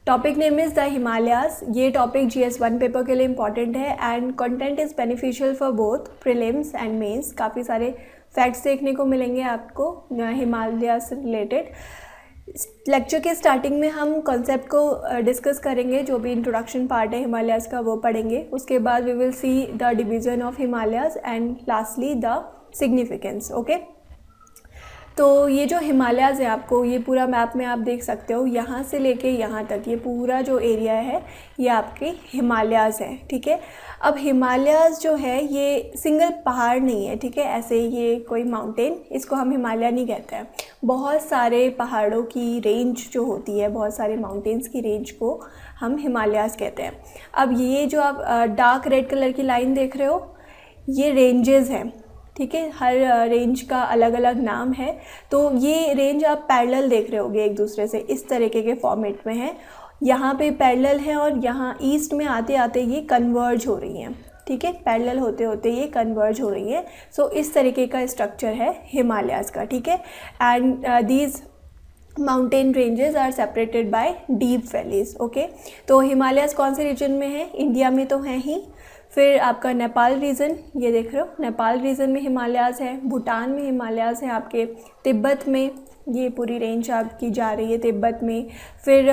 Topic name is the Himalayas. ये topic GS1 paper के लिए इम्पॉर्टेंट है and content is beneficial for both prelims and mains. काफ़ी सारे फैक्ट्स देखने को मिलेंगे आपको हिमालयाज से रिलेटेड। लेक्चर के स्टार्टिंग में हम कॉन्सेप्ट को डिस्कस करेंगे, जो भी इंट्रोडक्शन पार्ट है हिमालयाज का वो पढ़ेंगे। उसके बाद we will see the division of Himalayas and lastly the significance. Okay, तो ये जो हिमालयाज़ है आपको ये पूरा मैप में आप देख सकते हो, यहाँ से लेके यहाँ तक ये पूरा जो एरिया है ये आपके हिमालयाज़ है। ठीक है, अब हिमालयाज़ जो है ये सिंगल पहाड़ नहीं है, ठीक है, ऐसे ये कोई माउंटेन, इसको हम हिमालय नहीं कहते हैं। बहुत सारे पहाड़ों की रेंज जो होती है, बहुत सारे माउंटेन्स की रेंज को हम हिमालयाज़ कहते हैं। अब ये जो आप डार्क रेड कलर की लाइन देख रहे हो ये रेंजेस हैं, ठीक है, हर रेंज का अलग अलग नाम है। तो ये रेंज आप पैरेलल देख रहे होगे एक दूसरे से, इस तरीके के फॉर्मेट में है। यहाँ पे पैरेलल है और यहाँ ईस्ट में आते आते ये कन्वर्ज हो रही हैं, ठीक है, पैरेलल होते होते ये कन्वर्ज हो रही है। सो इस तरीके का स्ट्रक्चर है हिमालयाज़ का, ठीक है। And these mountain ranges are separated by deep valleys. Okay, तो हिमालयाज़ कौन से रीजन में है? इंडिया में तो हैं ही। फिर आपका नेपाल रीजन, ये देख रहे हो, नेपाल रीजन में हिमालयाज़ है। भूटान में हिमालयाज़ है आपके। तिब्बत में ये पूरी रेंज आपकी जा रही है तिब्बत में। फिर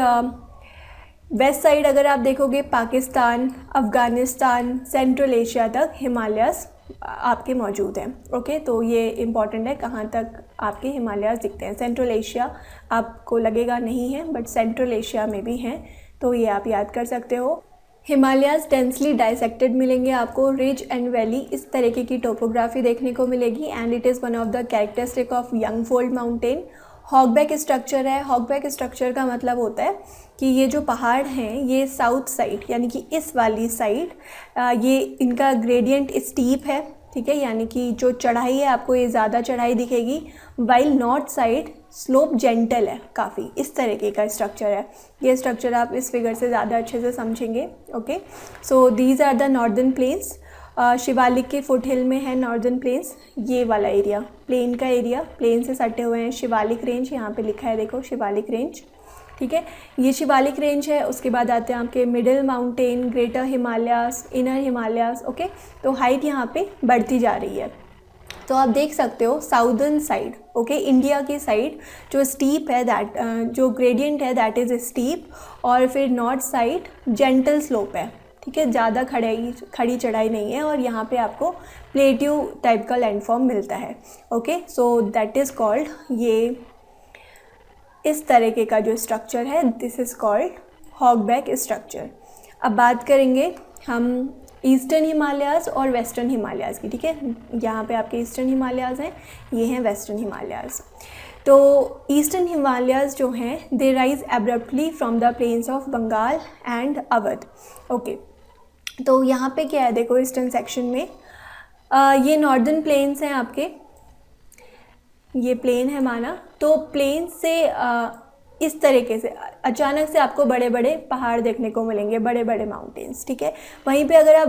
वेस्ट साइड अगर आप देखोगे पाकिस्तान, अफ़गानिस्तान, सेंट्रल एशिया तक हिमालयाज़ आपके मौजूद हैं। ओके, तो ये इम्पॉर्टेंट है कहाँ तक आपके हिमालयाज़ दिखते हैं। सेंट्रल एशिया आपको लगेगा नहीं है, बट सेंट्रल एशिया में भी हैं, तो ये आप याद कर सकते हो। हिमालयाज़ डेंसली डाइसेक्टेड मिलेंगे आपको, रिज एंड वैली, इस तरीके की टोपोग्राफी देखने को मिलेगी। And it is one of the characteristic of young fold mountain. Hogback structure है। हॉगबैक स्ट्रक्चर का मतलब होता है कि ये जो पहाड़ हैं ये साउथ साइड यानी कि इस वाली साइड ये इनका ग्रेडियंट स्टीप है, ठीक है, यानी कि जो चढ़ाई है आपको ये ज़्यादा चढ़ाई दिखेगी, while north side slope gentle है काफ़ी। इस तरीके का स्ट्रक्चर है। ये स्ट्रक्चर आप इस फिगर से ज़्यादा अच्छे से समझेंगे। Okay, so these are the northern plains. Shivalik के फुट हिल में है नॉर्दर्न प्लेन्स, ये वाला एरिया प्लेन का एरिया, प्लेन से सटे हुए हैं। शिवालिक रेंज यहाँ पे लिखा है, देखो शिवालिक रेंज, ठीक है, ये शिवालिक रेंज है। उसके बाद आते हैं आपके middle mountain, greater Himalayas, inner Himalayas. Okay, तो हाइट यहाँ पे बढ़ती जा रही है। तो आप देख सकते हो साउदर्न साइड, ओके, इंडिया की साइड जो स्टीप है दैट जो ग्रेडियंट है दैट इज़ स्टीप, और फिर नॉर्थ साइड जेंटल स्लोप है, ठीक है, ज़्यादा खड़ी चढ़ाई नहीं है, और यहाँ पे आपको प्लेट्यू टाइप का लैंडफॉर्म मिलता है। Okay, so that is called, ये इस तरीके का जो स्ट्रक्चर है दिस इज़ कॉल्ड हॉगबैक स्ट्रक्चर। अब बात करेंगे हम ईस्टर्न हिमालयाज़ और वेस्टर्न हिमालयाज़ की, ठीक है। यहाँ पे आपके ईस्टर्न हिमालयाज़ हैं, ये हैं वेस्टर्न हिमालयाज़। तो ईस्टर्न हिमालयाज़ जो हैं they rise abruptly from the plains of Bengal and Awadh. Okay, तो यहाँ पे क्या है, देखो ईस्टर्न सेक्शन में ये नॉर्दर्न प्लेन्स हैं आपके, ये प्लेन है माना। तो प्लेन से इस तरीके से अचानक से आपको बड़े बड़े पहाड़ देखने को मिलेंगे, बड़े बड़े माउंटेन्स, ठीक है। वहीं पे अगर आप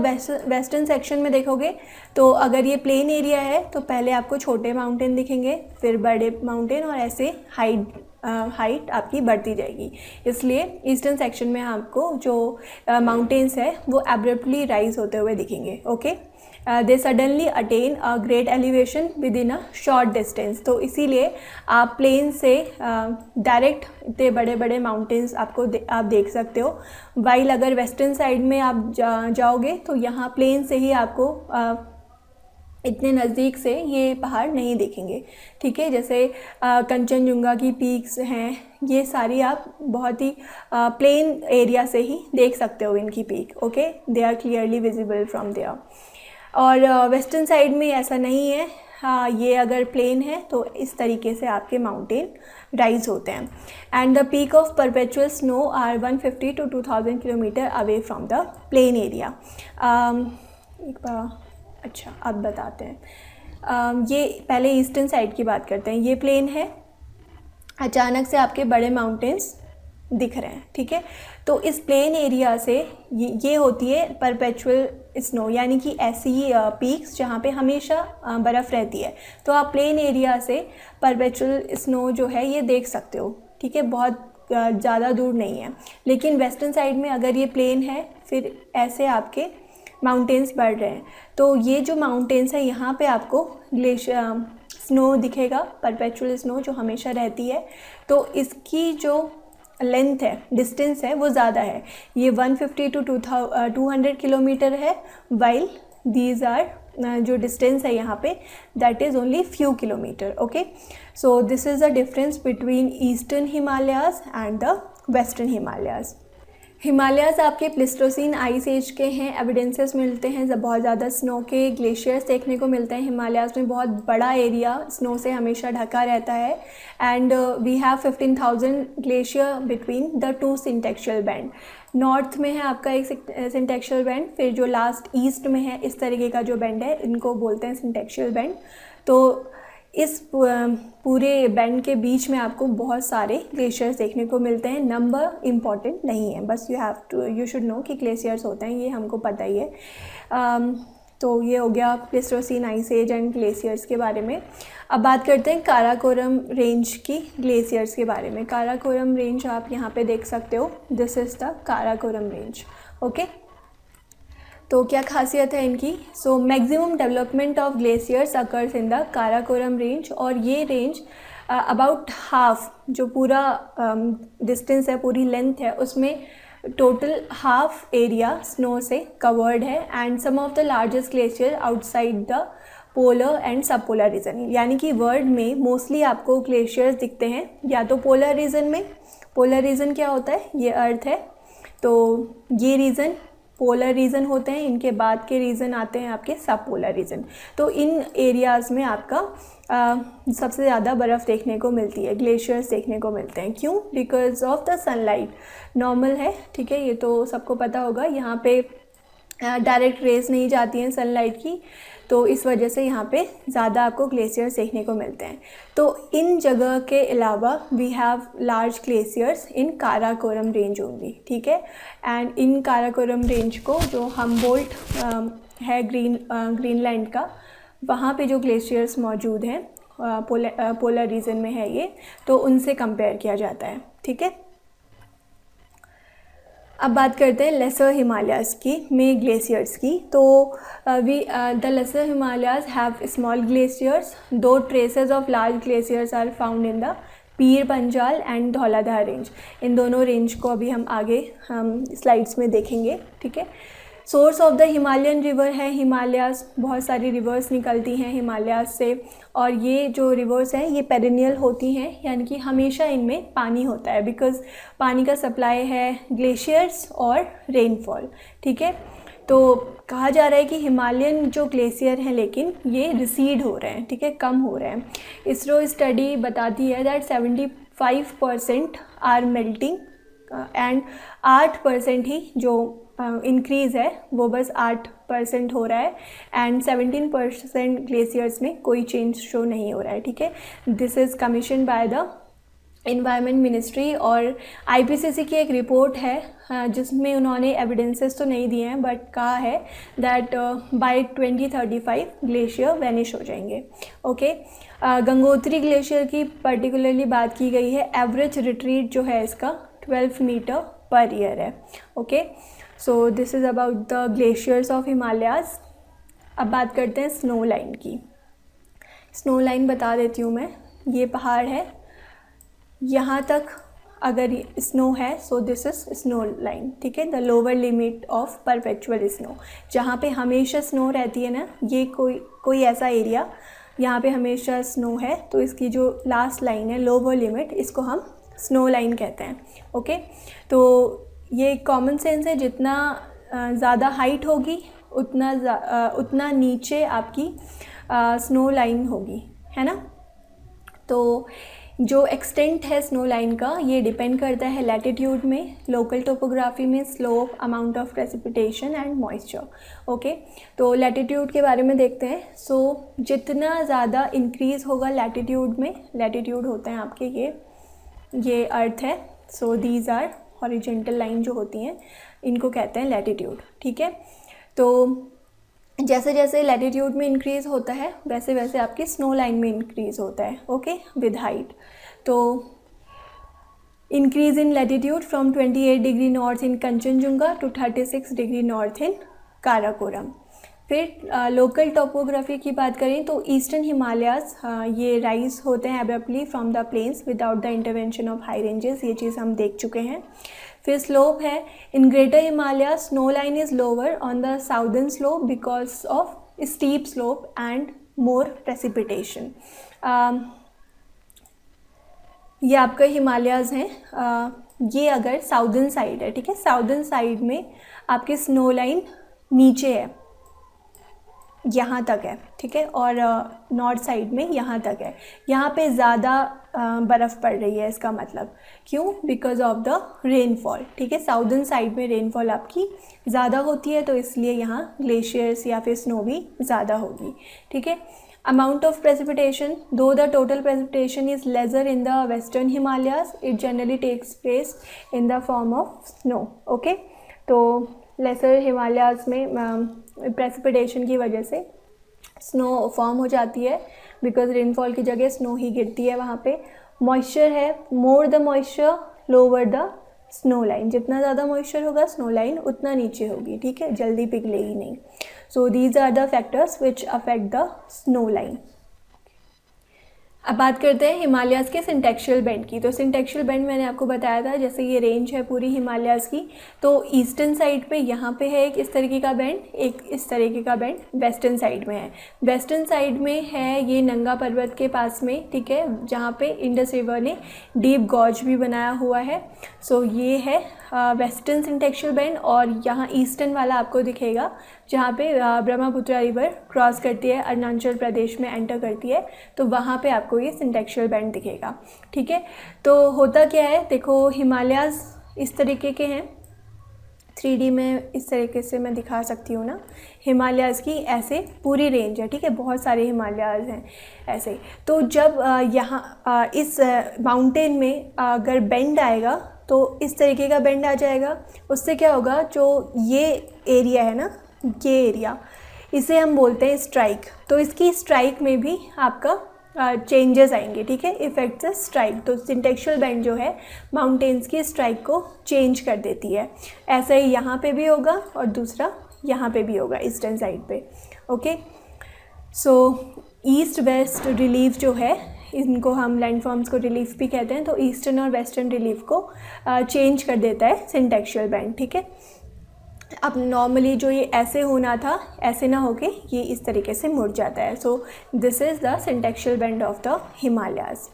वेस्टर्न सेक्शन में देखोगे तो अगर ये प्लेन एरिया है तो पहले आपको छोटे माउंटेन दिखेंगे, फिर बड़े माउंटेन, और ऐसे हाइट आपकी बढ़ती जाएगी। इसलिए ईस्टर्न सेक्शन में आपको जो माउंटेन्स है वो एब्रप्टली राइज होते हुए दिखेंगे। Okay, they suddenly attain a great elevation with in a short distance. तो इसीलिए आप प्लेन से डायरेक्ट इतने बड़े बड़े माउंटेन्स आप देख सकते हो। वाइल अगर वेस्टर्न साइड में आप जाओगे तो यहाँ प्लेन से ही आपको इतने नज़दीक से ये पहाड़ नहीं दिखेंगे, ठीक है। जैसे कंचनजुंगा की पीक्स हैं, ये सारी आप बहुत ही प्लेन एरिया से ही देख सकते हो इनकी peak. Okay, they are clearly visible from there. और वेस्टर्न साइड में ऐसा नहीं है। हाँ, ये अगर प्लेन है तो इस तरीके से आपके माउंटेन राइज होते हैं। And the peak of perpetual snow are 150 to 2000 kilometre away from the plain area. एक बार अच्छा अब बताते हैं। ये पहले ईस्टर्न साइड की बात करते हैं। ये प्लेन है, अचानक से आपके बड़े माउंटेन्स दिख रहे हैं, ठीक है। तो इस प्लेन एरिया से ये होती है परपेचुअल स्नो, यानी कि ऐसी पीक्स जहाँ पे हमेशा बर्फ़ रहती है। तो आप प्लेन एरिया से परपेचुअल स्नो जो है ये देख सकते हो, ठीक है। बहुत ज़्यादा दूर नहीं है। लेकिन वेस्टर्न साइड में अगर ये प्लेन है, फिर ऐसे आपके माउंटेन्स बढ़ रहे हैं, तो ये जो माउंटेन्स है यहाँ पे आपको ग्लेशियर स्नो दिखेगा, परपेचुअल स्नो जो हमेशा रहती है। तो इसकी जो लेंथ है, डिस्टेंस है, वो ज़्यादा है। ये 150 to 200 किलोमीटर है, वाइल दीज आर जो डिस्टेंस है यहाँ पे that is only few kilometre. Okay, so this is the difference between eastern Himalayas and the western Himalayas. Himalayas आपके प्लिस्टोसीन आइस एज के हैं, एविडेंसेस मिलते हैं, जब बहुत ज़्यादा स्नो के ग्लेशियर्स देखने को मिलते हैं। हिमालयाज़ में बहुत बड़ा एरिया स्नो से हमेशा ढका रहता है and we have 15,000 glacier between the two syntaxial band. North में है आपका एक सिंटेक्चुअल बैंड, फिर जो लास्ट ईस्ट में है इस तरीके का जो बैंड है, इनको बोलते हैं सिंटेक्चुअल बैंड। तो इस पूरे बैंड के बीच में आपको बहुत सारे ग्लेशियर्स देखने को मिलते हैं। नंबर इम्पॉर्टेंट नहीं है, बस यू शुड नो कि ग्लेशियर्स होते हैं, ये हमको पता ही है। तो ये हो गया Pleistocene ice age and glaciers के बारे में। अब बात करते हैं काराकोरम रेंज की ग्लेशियर्स के बारे में। काराकोरम रेंज आप यहाँ पे देख सकते हो, this is the Karakoram range. Okay, तो क्या खासियत है इनकी? So maximum development of glaciers occurs in the Karakoram range, और ये रेंज अबाउट हाफ जो पूरा डिस्टेंस है, पूरी लेंथ है, उसमें टोटल हाफ एरिया स्नो से कवर्ड है। And some of the largest glacier outside the polar and sub polar region, यानी कि वर्ल्ड में मोस्टली आपको ग्लेशियर्स दिखते हैं या तो पोलर रीजन में। पोलर रीजन क्या होता है? ये अर्थ है, तो ये रीजन पोलर रीजन होते हैं, इनके बाद के रीजन आते हैं आपके सब पोलर रीजन। तो इन एरियाज़ में आपका सबसे ज़्यादा बर्फ़ देखने को मिलती है, ग्लेशियर्स देखने को मिलते हैं। क्यों? Because of the sunlight. Normal है, ठीक है, ये तो सबको पता होगा। यहाँ पे डायरेक्ट रेज नहीं जाती हैं सनलाइट की, तो इस वजह से यहाँ पे ज़्यादा आपको ग्लेशियर्स देखने को मिलते हैं। तो इन जगह के अलावा we have large glaciers in Karakoram range only, ठीक है। एंड इन काराकोरम रेंज को जो हम्बोल्ट है ग्रीनलैंड का, वहाँ पे जो ग्लेशियर्स मौजूद हैं पोलर रीजन में है ये, तो उनसे कंपेयर किया जाता है, ठीक है। अब बात करते हैं लेसर हिमालयाज़ की में ग्लेशियर्स की। तो the lesser Himalayas have small glaciers, though traces of large glaciers are found in the Pir Panjal and Dhauladhar range. इन दोनों रेंज को अभी हम आगे स्लाइड्स में देखेंगे, ठीक है। Source of the Himalayan river है हिमालयाज़, बहुत सारी रिवर्स निकलती हैं हिमालयाज़ से, और ये जो रिवर्स हैं ये पेरिनियल होती हैं, यानी कि हमेशा इनमें पानी होता है, बिकॉज़ पानी का सप्लाई है ग्लेशियर्स और रेनफॉल, ठीक है। तो कहा जा रहा है कि हिमालयन जो ग्लेशियर हैं लेकिन ये रिसीड हो रहे हैं, ठीक है, कम हो रहे हैं। इसरो स्टडी बताती है दैट 75% आर मेल्टिंग एंड 8% ही जो इंक्रीज़ है वो बस 8% हो रहा है, एंड 17% ग्लेशियर्स में कोई चेंज शो नहीं हो रहा है, ठीक है। This is commission by the environment ministry, और आईपीसीसी की एक रिपोर्ट है जिसमें उन्होंने एविडेंसेस तो नहीं दिए हैं, बट कहा है दैट बाय 2035 ग्लेशियर वैनिश हो जाएंगे, ओके। गंगोत्री ग्लेशियर की पर्टिकुलरली बात की गई है। एवरेज रिट्रीट जो है इसका 12 मीटर पर ईयर है, okay. So this is about the glaciers of Himalayas. अब बात करते हैं स्नो लाइन की। स्नो लाइन बता देती हूँ मैं, ये पहाड़ है, यहाँ तक अगर स्नो है, so this is snow line, ठीक है, the lower limit of perpetual snow. जहाँ पे हमेशा स्नो रहती है ना, ये कोई ऐसा एरिया यहाँ पे हमेशा स्नो है, तो इसकी जो लास्ट लाइन है, लोअर लिमिट, इसको हम स्नो लाइन कहते हैं, ओके। तो ये कॉमन सेंस है, जितना ज़्यादा हाइट होगी उतना नीचे आपकी स्नो लाइन होगी, है ना। तो जो एक्सटेंट है स्नो लाइन का, ये डिपेंड करता है लैटिट्यूड में, लोकल टोपोग्राफी में, slope, amount of precipitation and moisture, okay. तो लैटिट्यूड के बारे में देखते हैं। सो जितना ज़्यादा इंक्रीज़ होगा लैटिट्यूड में, लैटिट्यूड होते हैं आपके ये अर्थ है, so these are horizontal line जो होती हैं, इनको कहते हैं लैटिट्यूड, ठीक है। तो जैसे जैसे लैटिट्यूड में इंक्रीज़ होता है वैसे वैसे आपकी स्नो लाइन में इंक्रीज़ होता है, ओके, विद हाइट। तो increase in latitude from 28 degree north in Kanchenjunga to 36 degree north in Karakoram. फिर लोकल टोपोग्राफी की बात करें तो ईस्टर्न हिमालयाज ये राइज होते हैं abruptly from the plains without the intervention of high ranges, ये चीज़ हम देख चुके हैं। फिर स्लोप है, in greater Himalaya snow line is lower on the southern slope because of steep slope and more precipitation. ये आपका हिमालयाज़ हैं, ये अगर साउदर्न साइड है, ठीक है, साउदर्न साइड में आपकी स्नो लाइन नीचे है, यहाँ तक है, ठीक है, और नॉर्थ साइड में यहाँ तक है, यहाँ पे ज़्यादा बर्फ़ पड़ रही है, इसका मतलब क्यों, बिकॉज ऑफ द रेनफॉल, ठीक है, साउदर्न साइड में रेनफॉल आपकी ज़्यादा होती है तो इसलिए यहाँ ग्लेशियर्स या फिर स्नो भी ज़्यादा होगी, ठीक है। Amount of precipitation, though the total precipitation is lesser in the western Himalayas, it generally takes place in the form of snow, okay. तो लेसर हिमालयाज में प्रेसिपिटेशन की वजह से स्नो फॉर्म हो जाती है बिकॉज रेनफॉल की जगह स्नो ही गिरती है वहाँ पे। मॉइस्चर है, more the moisture lower the snow line, जितना ज़्यादा मॉइस्चर होगा स्नो लाइन उतना नीचे होगी, ठीक है, जल्दी पिघलेगी नहीं। So these are the factors which affect the snow line. अब बात करते हैं हिमालयाज़ के सिंटेक्शुअल बेंड की। तो सिंटेक्शुअल बेंड मैंने आपको बताया था, जैसे ये रेंज है पूरी हिमालयाज़ की, तो ईस्टर्न साइड पे यहाँ पे है एक इस तरीके का बेंड, एक इस तरीके का बेंड वेस्टर्न साइड में है। वेस्टर्न साइड में है ये नंगा पर्वत के पास में, ठीक है, जहाँ पे इंडस रिवर ने डीप गॉज भी बनाया हुआ है। सो ये है वेस्टर्न सिंटेक्शुअल बेंड, और यहाँ ईस्टर्न वाला आपको दिखेगा जहाँ पे ब्रह्मपुत्र रिवर क्रॉस करती है, अरुणाचल प्रदेश में एंटर करती है, तो वहाँ पे आपको ये सिंटेक्शुअल बेंड दिखेगा, ठीक है। तो होता क्या है, देखो हिमालयाज़ इस तरीके के हैं, 3D में इस तरीके से मैं दिखा सकती हूँ ना, हिमालयाज़ की ऐसे पूरी रेंज है, ठीक है, बहुत सारे हिमालयाज़ हैं ऐसे। तो जब यहाँ इस माउंटेन में अगर बेंड आएगा तो इस तरीके का बेंड आ जाएगा, उससे क्या होगा, जो ये एरिया है ना, ये एरिया, इसे हम बोलते हैं स्ट्राइक, तो इसकी स्ट्राइक में भी आपका चेंजेस आएंगे, ठीक है, इफेक्ट से स्ट्राइक। तो सिंटेक्शुअल बेंड जो है माउंटेन्स की स्ट्राइक को चेंज कर देती है। ऐसा ही यहाँ पे भी होगा और दूसरा यहाँ पे भी होगा ईस्टर्न साइड पे, ओके। सो ईस्ट वेस्ट रिलीफ जो है, इनको हम लैंडफॉर्म्स को रिलीफ भी कहते हैं, तो ईस्टर्न और वेस्टर्न रिलीफ को चेंज कर देता है सिंटेक्शुअल बेंड, ठीक है। अब नॉर्मली जो ये ऐसे होना था, ऐसे ना होके ये इस तरीके से मुड़ जाता है। So this is the syntaxial bend of the Himalayas,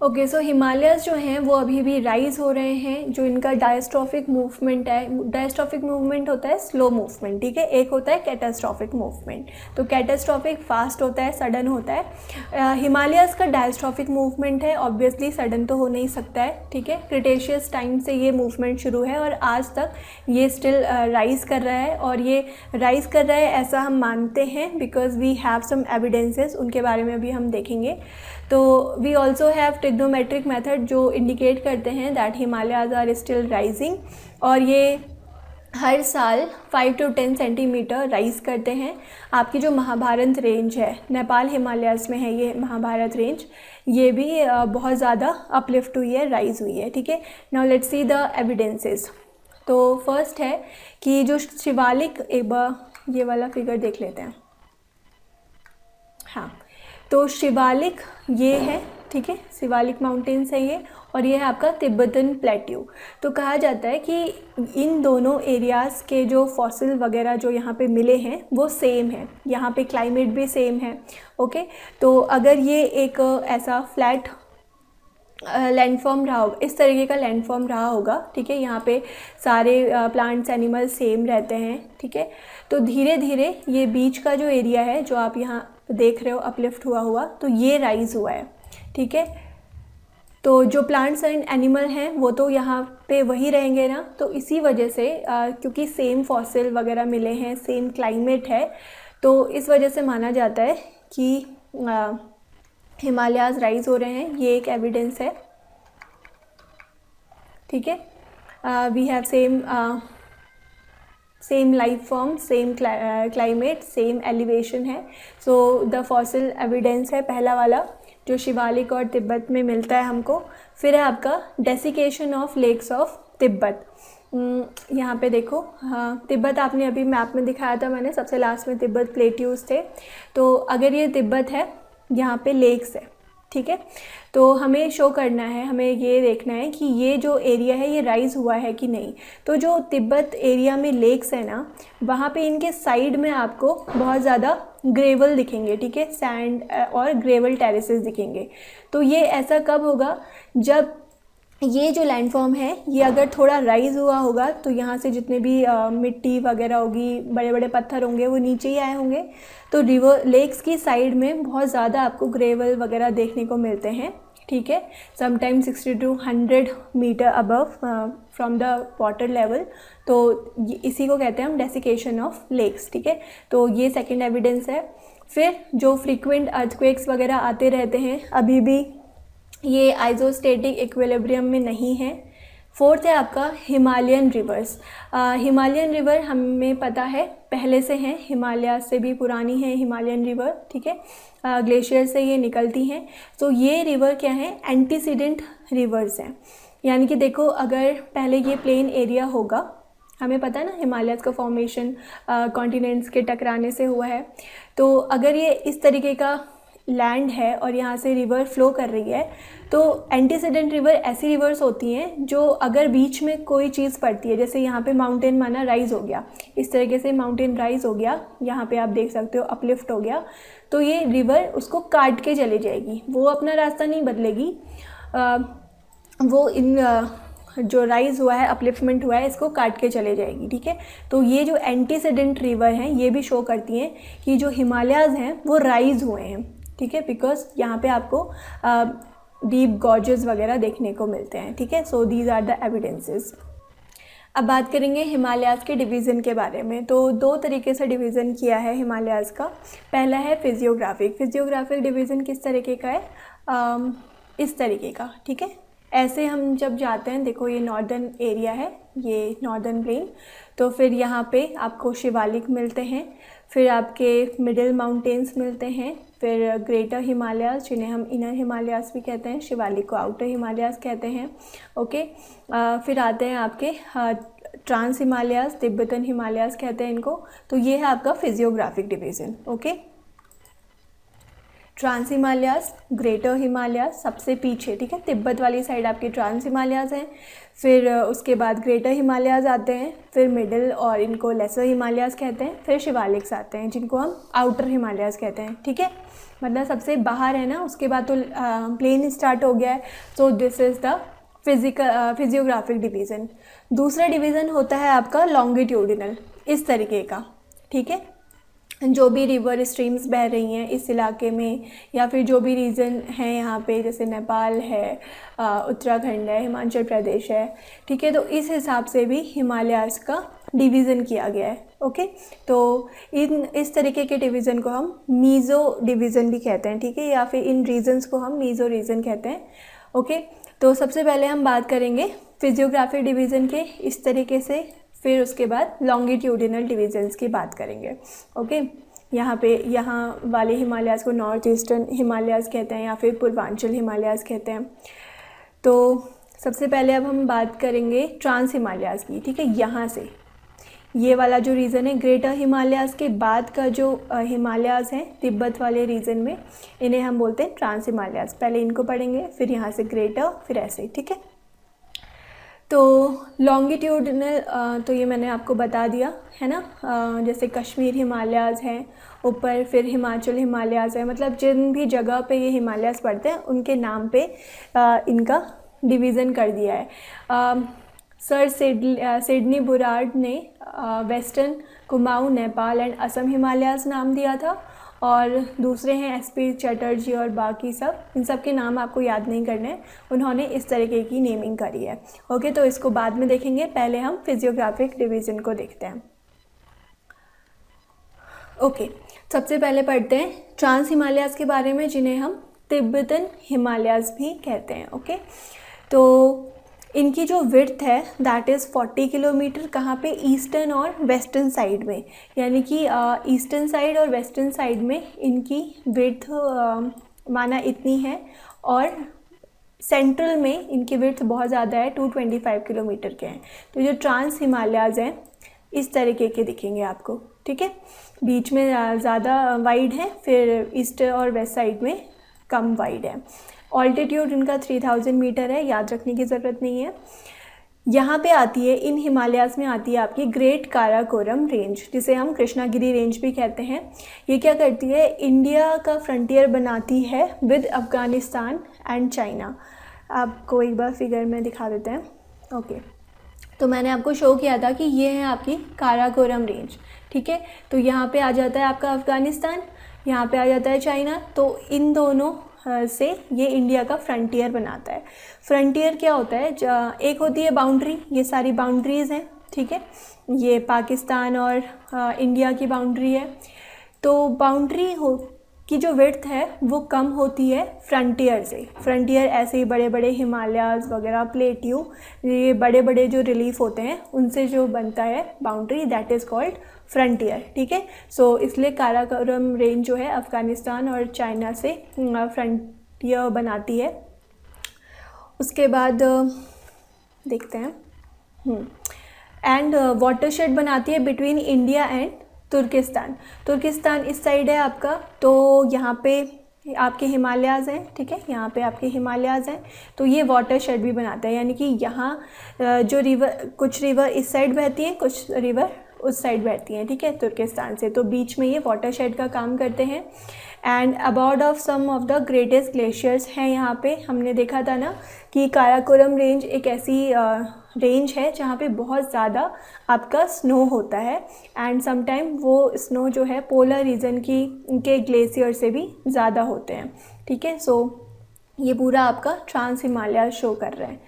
okay. So Himalayas जो हैं वो अभी भी राइज़ हो रहे हैं। जो इनका डायस्ट्रॉफिक मूवमेंट है, डायस्ट्रॉफिक मूवमेंट होता है स्लो मूवमेंट, ठीक है, एक होता है कैटास्ट्रॉफिक मूवमेंट। तो कैटास्ट्रॉफिक फास्ट होता है, सडन होता है। हिमालयाज़ का डायस्ट्रॉफिक मूवमेंट है, ऑब्वियसली सडन तो हो नहीं सकता है, ठीक है। क्रिटेशियस टाइम से ये मूवमेंट शुरू है और आज तक ये स्टिल राइज़ कर रहा है, और ये राइज़ कर रहा है ऐसा हम मानते हैं because we have some evidences, उनके बारे में भी हम देखेंगे। तो we also have trigonometric method जो इंडिकेट करते हैं that Himalayas are still rising, और ये हर साल 5 to 10 सेंटीमीटर राइज़ करते हैं। आपकी जो महाभारत रेंज है, नेपाल हिमालयाज़ में है ये महाभारत रेंज, ये भी बहुत ज़्यादा अपलिफ्ट हुई है, राइज़ हुई है, ठीक है। Now let's see the evidences. तो फर्स्ट है कि जो शिवालिक, एक बार ये वाला फिगर देख लेते हैं, हाँ, तो शिवालिक ये है, ठीक है, शिवालिक माउंटेन्स है ये, और ये है आपका तिब्बतन प्लेट्यू। तो कहा जाता है कि इन दोनों एरियाज़ के जो फॉसिल वगैरह जो यहाँ पे मिले हैं वो सेम है, यहाँ पे क्लाइमेट भी सेम है, ओके। तो अगर ये एक ऐसा फ्लैट लैंडफॉर्म रहा होगा, इस तरीके का लैंडफॉर्म रहा होगा, ठीक है, यहाँ पे सारे प्लांट्स एनिमल्स सेम रहते हैं, ठीक है, तो धीरे धीरे ये बीच का जो एरिया है जो आप यहाँ देख रहे हो अपलिफ्ट हुआ हुआ, तो ये राइज़ हुआ है, ठीक है। तो जो प्लांट्स एंड एनिमल हैं वो तो यहाँ पे वही रहेंगे ना, तो इसी वजह से क्योंकि सेम फॉसिल वगैरह मिले हैं, सेम क्लाइमेट है, तो इस वजह से माना जाता है कि हिमालयाज़ राइज़ हो रहे हैं। ये एक एविडेंस है, ठीक है। We have same life form, same climate, same elevation है। सो द फॉसिल एविडेंस है पहला वाला। जो शिवालिक और तिब्बत में मिलता है हमको। फिर है आपका desiccation of lakes of Tibet. यहाँ पे देखो, हाँ तिब्बत आपने अभी मैप में दिखाया था मैंने, सबसे लास्ट में तिब्बत प्लेट्यूज थे। तो अगर ये तिब्बत है, यहाँ पे लेक्स है, ठीक है। तो हमें शो करना है, हमें ये देखना है कि ये जो एरिया है ये राइज़ हुआ है कि नहीं। तो जो तिब्बत एरिया में लेक्स है ना, वहाँ पे इनके साइड में आपको बहुत ज़्यादा ग्रेवल दिखेंगे, ठीक है, सैंड और ग्रेवल टेरेसेस दिखेंगे। तो ये ऐसा कब होगा, जब ये जो लैंडफॉर्म है ये अगर थोड़ा राइज़ हुआ होगा, तो यहाँ से जितने भी मिट्टी वगैरह होगी, बड़े बड़े पत्थर होंगे, वो नीचे ही आए होंगे। तो रिवर लेक्स की साइड में बहुत ज़्यादा आपको ग्रेवल वगैरह देखने को मिलते हैं, ठीक है, sometime 60 to 100 metre above from the water level. तो इसी को कहते हैं हम डेसिकेशन ऑफ लेक्स, ठीक है। तो ये सेकेंड एविडेंस है। फिर जो फ्रीक्वेंट अर्थक्वेक्स वगैरह आते रहते हैं, अभी भी ये आइसोस्टेटिक इक्विलिब्रियम में नहीं है। फोर्थ है आपका हिमालयन रिवर्स। हिमालयन रिवर हमें पता है पहले से हैं, हिमालय से भी पुरानी है हिमालयन रिवर, ठीक है, ग्लेशियर से ये निकलती हैं। तो ये रिवर क्या है, एंटीसीडेंट रिवर्स हैं। यानी कि देखो, अगर पहले ये प्लेन एरिया होगा, हमें पता है ना हिमालयस का फॉर्मेशन कॉन्टिनेंट्स के टकराने से हुआ है। तो अगर ये इस तरीके का लैंड है और यहाँ से रिवर फ्लो कर रही है, तो एंटीसीडेंट रिवर ऐसी रिवर्स होती हैं जो अगर बीच में कोई चीज़ पड़ती है, जैसे यहाँ पे माउंटेन माना राइज़ हो गया, इस तरीके से माउंटेन राइज़ हो गया, यहाँ पे आप देख सकते हो अपलिफ्ट हो गया, तो ये रिवर उसको काट के चली जाएगी, वो अपना रास्ता नहीं बदलेगी, वो इन जो राइज़ हुआ है, अपलिफ्टमेंट हुआ है, इसको काट के चले जाएगी, ठीक है। तो ये जो एंटीसीडेंट रिवर हैं ये भी शो करती हैं कि जो हिमालयाज़ हैं वो राइज़ हुए हैं, ठीक है, बिकॉज यहाँ पे आपको डीप गॉर्जेस वगैरह देखने को मिलते हैं, ठीक है। So these are the evidences. अब बात करेंगे हिमालयाज़ के डिवीज़न के बारे में। तो दो तरीके से डिवीज़न किया है हिमालयाज़ का। पहला है फिजियोग्राफिक। फिजियोग्राफिक डिवीज़न किस तरीके का है, इस तरीके का, ठीक है। ऐसे हम जब जाते हैं, देखो ये नॉर्दर्न एरिया है, ये नॉर्दर्न प्लेन, तो फिर यहाँ पे आपको शिवालिक मिलते हैं, फिर आपके मिडिल माउंटेन्स मिलते हैं, फिर ग्रेटर हिमालयाज़ जिन्हें हम इनर हिमालयाज़ भी कहते हैं, शिवालिक को आउटर हिमालयाज़ कहते हैं, ओके। फिर आते हैं आपके ट्रांस हिमालयाज़, तिब्बतन हिमालयाज़ कहते हैं इनको। तो ये है आपका physiographic division, okay. Trans Himalayas, greater Himalayas सबसे पीछे, ठीक है, तिब्बत वाली साइड आपके ट्रांस हिमालयाज़ हैं, फिर उसके बाद ग्रेटर हिमालयाज़ आते हैं, फिर मिडिल और इनको लेसर हिमालयाज़ कहते हैं, फिर शिवालिक्स आते हैं जिनको हम आउटर हिमालयाज़ कहते हैं, ठीक है। मतलब सबसे बाहर है ना, उसके बाद तो प्लेन स्टार्ट हो गया है। So this is the physiographic division. दूसरा डिवीज़न होता है आपका लॉन्गिट्यूडिनल, इस तरीके का, ठीक है। जो भी रिवर स्ट्रीम्स बह रही हैं इस इलाके में, या फिर जो भी रीजन है यहाँ पे, जैसे नेपाल है, उत्तराखंड है, हिमाचल प्रदेश है, ठीक है। तो इस हिसाब से भी हिमालयाज़ का डिवीज़न किया गया है, ओके। तो इस तरीके के डिवीज़न को हम मीज़ो डिवीज़न भी कहते हैं, ठीक है, या फिर इन रीजन्स को हम मीज़ो रीजन कहते हैं, ओके। तो सबसे पहले हम बात करेंगे फिजियोग्राफिक डिवीज़न के इस तरीके से, फिर उसके बाद लॉन्गिट्यूडिनल डिवीजन्स की बात करेंगे, ओके। यहाँ वाले हिमालयाज़ को नॉर्थ ईस्टर्न हिमालयाज़ कहते हैं या फिर पूर्वांचल हिमालयाज़ कहते हैं। तो सबसे पहले अब हम बात करेंगे ट्रांस हिमालयाज़ की, ठीक है। यहाँ से ये वाला जो रीजन है, ग्रेटर हिमालयाज़ के बाद का जो हिमालयाज़ हैं तिब्बत वाले रीजन में, इन्हें हम बोलते हैं ट्रांस हिमालयाज़। पहले इनको पढ़ेंगे, फिर यहाँ से ग्रेटर, फिर ऐसे, ठीक है। तो लॉन्गिट्यूडिनल तो ये मैंने आपको बता दिया है ना, जैसे कश्मीर हिमालयाज़ हैं ऊपर, फिर हिमाचल हिमालयाज़ है, मतलब जिन भी जगह पे ये हिमालयाज़ पड़ते हैं उनके नाम पे इनका डिवीज़न कर दिया है। सर सिडनी बुरार्ड ने western Kumaon, Nepal and Assam Himalayas नाम दिया था, और दूसरे हैं एसपी चटर्जी और बाकी सब, इन सब के नाम आपको याद नहीं करने हैं, उन्होंने इस तरीके की नेमिंग करी है, ओके। तो इसको बाद में देखेंगे, पहले हम फिजियोग्राफिक डिवीज़न को देखते हैं, ओके। सबसे पहले पढ़ते हैं ट्रांस हिमालयाज़ के बारे में, जिन्हें हम तिब्बतन हिमालयाज़ भी कहते हैं, ओके। तो इनकी जो विड्थ है दैट इज़ 40 किलोमीटर, कहाँ पे, ईस्टर्न और वेस्टर्न साइड में, यानी कि ईस्टर्न साइड और वेस्टर्न साइड में इनकी विड्थ माना इतनी है, और सेंट्रल में इनकी विड्थ बहुत ज़्यादा है, 225 किलोमीटर के हैं। तो जो ट्रांस हिमालयाज़ हैं इस तरीके के दिखेंगे आपको, ठीक है। बीच में ज़्यादा वाइड है, फिर ईस्ट और वेस्ट साइड में कम वाइड है। ऑल्टीट्यूड इनका 3000 मीटर है, याद रखने की ज़रूरत नहीं है। यहाँ पे आती है, इन हिमालयाज़ में आती है आपकी ग्रेट काराकोरम रेंज, जिसे हम कृष्णागिरी रेंज भी कहते हैं। ये क्या करती है, इंडिया का फ्रंटियर बनाती है विद अफ़गानिस्तान एंड चाइना। आपको एक बार फिगर में दिखा देते हैं। ओके, तो मैंने आपको शो किया था कि ये है आपकी काराकोरम रेंज, ठीक है। तो यहाँ पे आ जाता है आपका अफ़गानिस्तान, यहाँ पे आ जाता है चाइना। तो इन दोनों से ये इंडिया का फ्रंटियर बनाता है। फ्रंटियर क्या होता है, एक होती है बाउंड्री, ये सारी बाउंड्रीज़ हैं, ठीक है। ये पाकिस्तान और इंडिया की बाउंड्री है। तो बाउंड्री की जो विड्थ है वो कम होती है फ्रंटियर से। फ्रंटियर ऐसे ही बड़े बड़े हिमालयाज़ वगैरह, प्लेट्यू, ये बड़े बड़े जो रिलीफ होते हैं उनसे जो बनता है boundary, that is called frontier, ठीक है। सो इसलिए काराकोरम रेंज जो है अफ़गानिस्तान और चाइना से फ्रंटियर बनाती है। उसके बाद देखते हैं, एंड वाटरशेड बनाती है बिटवीन इंडिया एंड तुर्किस्तान। तुर्किस्तान इस साइड है आपका, तो यहाँ पे आपके हिमालयाज़ हैं, ठीक है। यहाँ पे आपके हिमालयाज़ हैं, तो ये वाटरशेड भी बनाता है, यानी कि यहाँ जो रिवर, कुछ रिवर इस साइड बहती हैं, कुछ रिवर उस साइड बहती हैं, ठीक है, तुर्किस्तान से। तो बीच में ये वाटरशेड का काम करते हैं। And about of some of the greatest glaciers हैं यहाँ पे। हमने देखा था ना कि काराकोरम रेंज एक ऐसी रेंज है जहाँ पे बहुत ज़्यादा आपका स्नो होता है, एंड समटाइम वो स्नो जो है पोलर रीजन की के ग्लेशियर से भी ज़्यादा होते हैं, ठीक है। सो ये पूरा आपका ट्रांस हिमालय शो कर रहा है,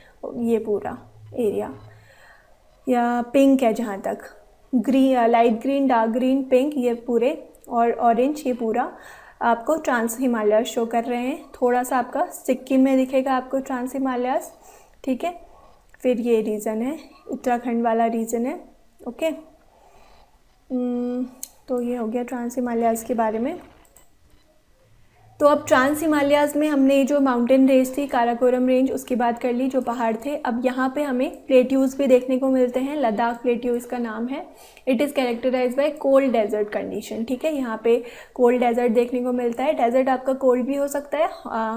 ये पूरा एरिया, या पिंक है जहाँ तक, green, light green, dark green, pink, ये पूरे, और ऑरेंज, ये पूरा आपको ट्रांस हिमालय शो कर रहे हैं। थोड़ा सा आपका सिक्किम में दिखेगा आपको ट्रांस हिमालयाज़, ठीक है। फिर ये रीजन है, उत्तराखंड वाला रीजन है, ओके। तो ये हो गया ट्रांस हिमालयाज़ के बारे में। तो अब ट्रांस हिमालयाज़ में हमने जो माउंटेन रेंज थी काराकोरम रेंज, उसकी बात कर ली, जो पहाड़ थे। अब यहाँ पे हमें प्लेट्यूज़ भी देखने को मिलते हैं। लद्दाख प्लेट्यू इसका नाम है। It is characterise by cold desert condition, ठीक है। यहाँ पे कोल्ड डेजर्ट देखने को मिलता है। डेजर्ट आपका कोल्ड भी हो सकता है,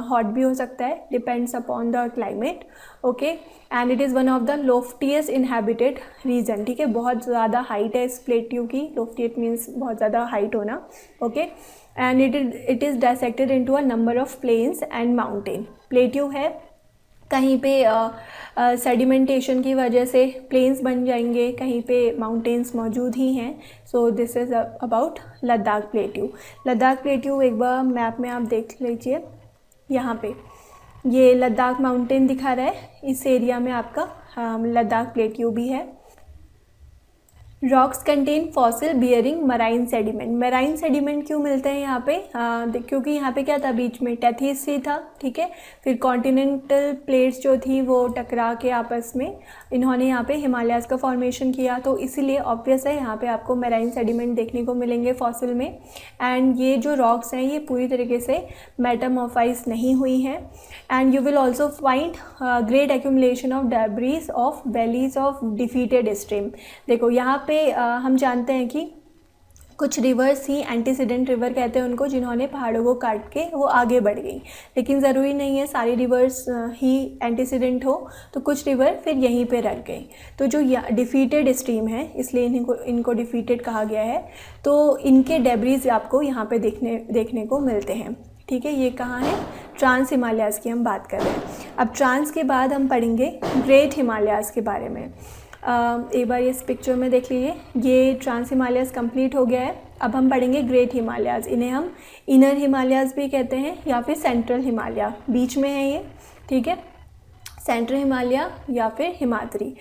हॉट भी हो सकता है, depends upon the climate, okay. And it is one of the loftiest inhabited region, ठीक है। बहुत ज़्यादा हाइट है इस प्लेट्यू की, लोफ्टिएट मीन्स बहुत ज़्यादा हाइट होना, okay. And it is dissected into a number of plains and mountain. Plateau है, कहीं पे सेडिमेंटेशन की वजह से प्लेन्स बन जाएंगे, कहीं पे माउंटेन्स मौजूद ही हैं। सो this is about Ladakh plateau. Ladakh plateau एक बार मैप में आप देख लीजिए, यहाँ पे ये लद्दाख माउंटेन दिखा रहा है, इस एरिया में आपका लद्दाख प्लेट्यू भी है। Rocks contain fossil bearing marine sediment. Marine sediment क्यों मिलते हैं यहाँ पे, क्योंकि यहाँ पे क्या था, बीच में टेथीस सी था, ठीक है। फिर कॉन्टिनेंटल प्लेट्स जो थी वो टकरा के आपस में इन्होंने यहाँ पे हिमालयाज़ का फॉर्मेशन किया, तो इसीलिए ऑब्वियस है यहाँ पे आपको मराइन सेडिमेंट देखने को मिलेंगे फॉसिल में। एंड ये जो रॉक्स हैं ये पूरी तरीके से मेटामॉर्फाइज नहीं हुई हैं। And you will also find great accumulation of debris of valleys of defeated stream. देखो यहाँ पे हम जानते हैं कि कुछ रिवर्स ही एंटीसीडेंट रिवर कहते हैं उनको, जिन्होंने पहाड़ों को काट के वो आगे बढ़ गई, लेकिन ज़रूरी नहीं है सारी रिवर्स ही एंटीसीडेंट हो, तो कुछ रिवर फिर यहीं पे रह गई। तो जो डिफीटेड स्ट्रीम है, इसलिए इनको डिफीटेड कहा गया है। तो इनके डेब्रीज आपको यहाँ पे देखने को मिलते हैं, ठीक है। ये कहाँ है, ट्रांस हिमालयाज़ की हम बात कर रहे हैं। अब ट्रांस के बाद हम पढ़ेंगे ग्रेट हिमालयाज़ के बारे में। एक बार इस पिक्चर में देख लीजिए, ये ट्रांस हिमालयाज़ कंप्लीट हो गया है। अब हम पढ़ेंगे ग्रेट हिमालयाज़। इन्हें हम इनर हिमालयाज़ भी कहते हैं या फिर सेंट्रल हिमालय, बीच में है ये, ठीक है, सेंट्रल हिमालय या फिर हिमाद्री।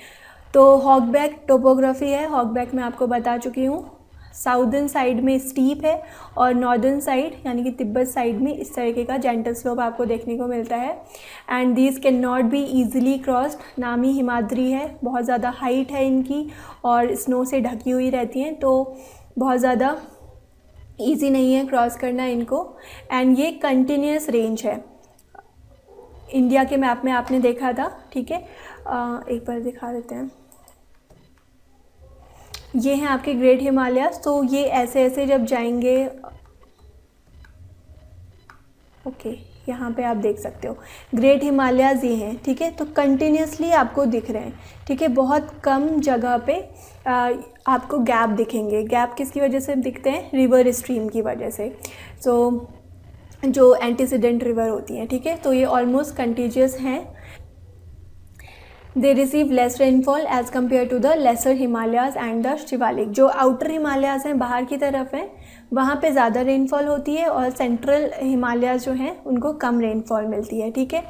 तो हॉगबैक टोपोग्राफी है, हॉगबैक मैं आपको बता चुकी हूँ। साउदर्न साइड में स्टीप है और नॉर्दर्न साइड यानी कि तिब्बत साइड में इस तरीके का जेंटल स्लोप आपको देखने को मिलता है। And these can not be easily crossed. नामी हिमाद्री है, बहुत ज़्यादा हाइट है इनकी और स्नो से ढकी हुई रहती हैं, तो बहुत ज़्यादा ईजी नहीं है क्रॉस करना इनको। एंड ये कंटिन्यूस रेंज है, इंडिया के मैप में आपने देखा था, ठीक है। एक बार दिखा देते हैं, ये हैं आपके ग्रेट हिमालयाज। तो ये ऐसे ऐसे जब जाएंगे, ओके यहाँ पे आप देख सकते हो ग्रेट हिमालयाज ये हैं, ठीक है। तो कंटिन्यूसली आपको दिख रहे हैं, ठीक है। बहुत कम जगह पे आपको गैप दिखेंगे। गैप किसकी वजह से दिखते हैं? रिवर स्ट्रीम की वजह से। सो जो एंटीसीडेंट रिवर होती हैं, ठीक है। तो ये ऑलमोस्ट कंटीजियस हैं। They receive less rainfall as compare to the lesser Himalayas and the Shivalik. जो आउटर हिमालयाज हैं, बाहर की तरफ हैं, वहाँ पे ज़्यादा रेनफॉल होती है, और सेंट्रल हिमालयाज जो हैं उनको कम रेनफॉल मिलती है, ठीक है।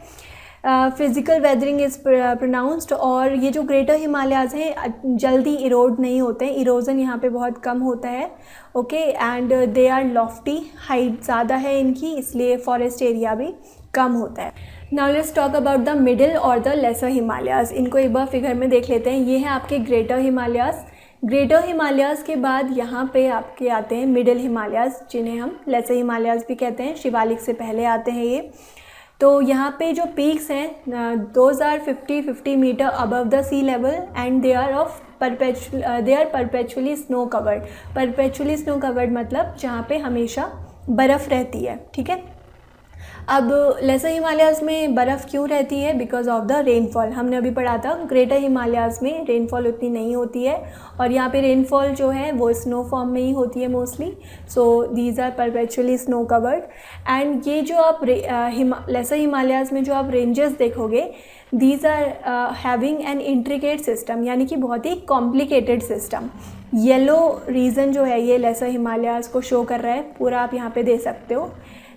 Physical weathering is pronounced. और ये जो ग्रेटर हिमालयाज हैं जल्दी इरोड नहीं होते हैं, इरोजन यहाँ पे बहुत कम होता है, okay. And they are lofty, height ज़्यादा है इनकी, इसलिए फॉरेस्ट एरिया भी कम होता है। Now let's talk about the middle और द लेसर हिमालयाज। इनको एक बार फिगर में देख लेते हैं। ये हैं आपके ग्रेटर हिमालयाज। ग्रेटर हिमालयाज के बाद यहाँ पे आपके आते हैं मिडिल हिमालयाज, जिन्हें हम लेसर हिमालयाज भी कहते हैं। शिवालिक से पहले आते हैं ये। तो यहाँ पे जो पीक्स हैं those are 50 metre above the sea level and they are perpetually snow covered. Perpetually snow covered मतलब जहाँ पे हमेशा बर्फ़ रहती है, ठीक है। अब लेसर हिमालयाज़ में बर्फ़ क्यों रहती है? Because of the rainfall. हमने अभी पढ़ा था ग्रेटर हिमालयाज़ में रेनफॉल उतनी नहीं होती है, और यहाँ पे रेनफॉल जो है वो स्नो फॉर्म में ही होती है mostly. So these are perpetually snow covered. And ये जो आप लेसर हिमालयाज़ में जो आप रेंजेस देखोगे, these are having an intricate system, यानी कि बहुत ही कॉम्प्लिकेटेड सिस्टम। येलो रीजन जो है ये लेसर हिमालयाज़ को शो कर रहा है, पूरा आप यहाँ पे दे सकते हो।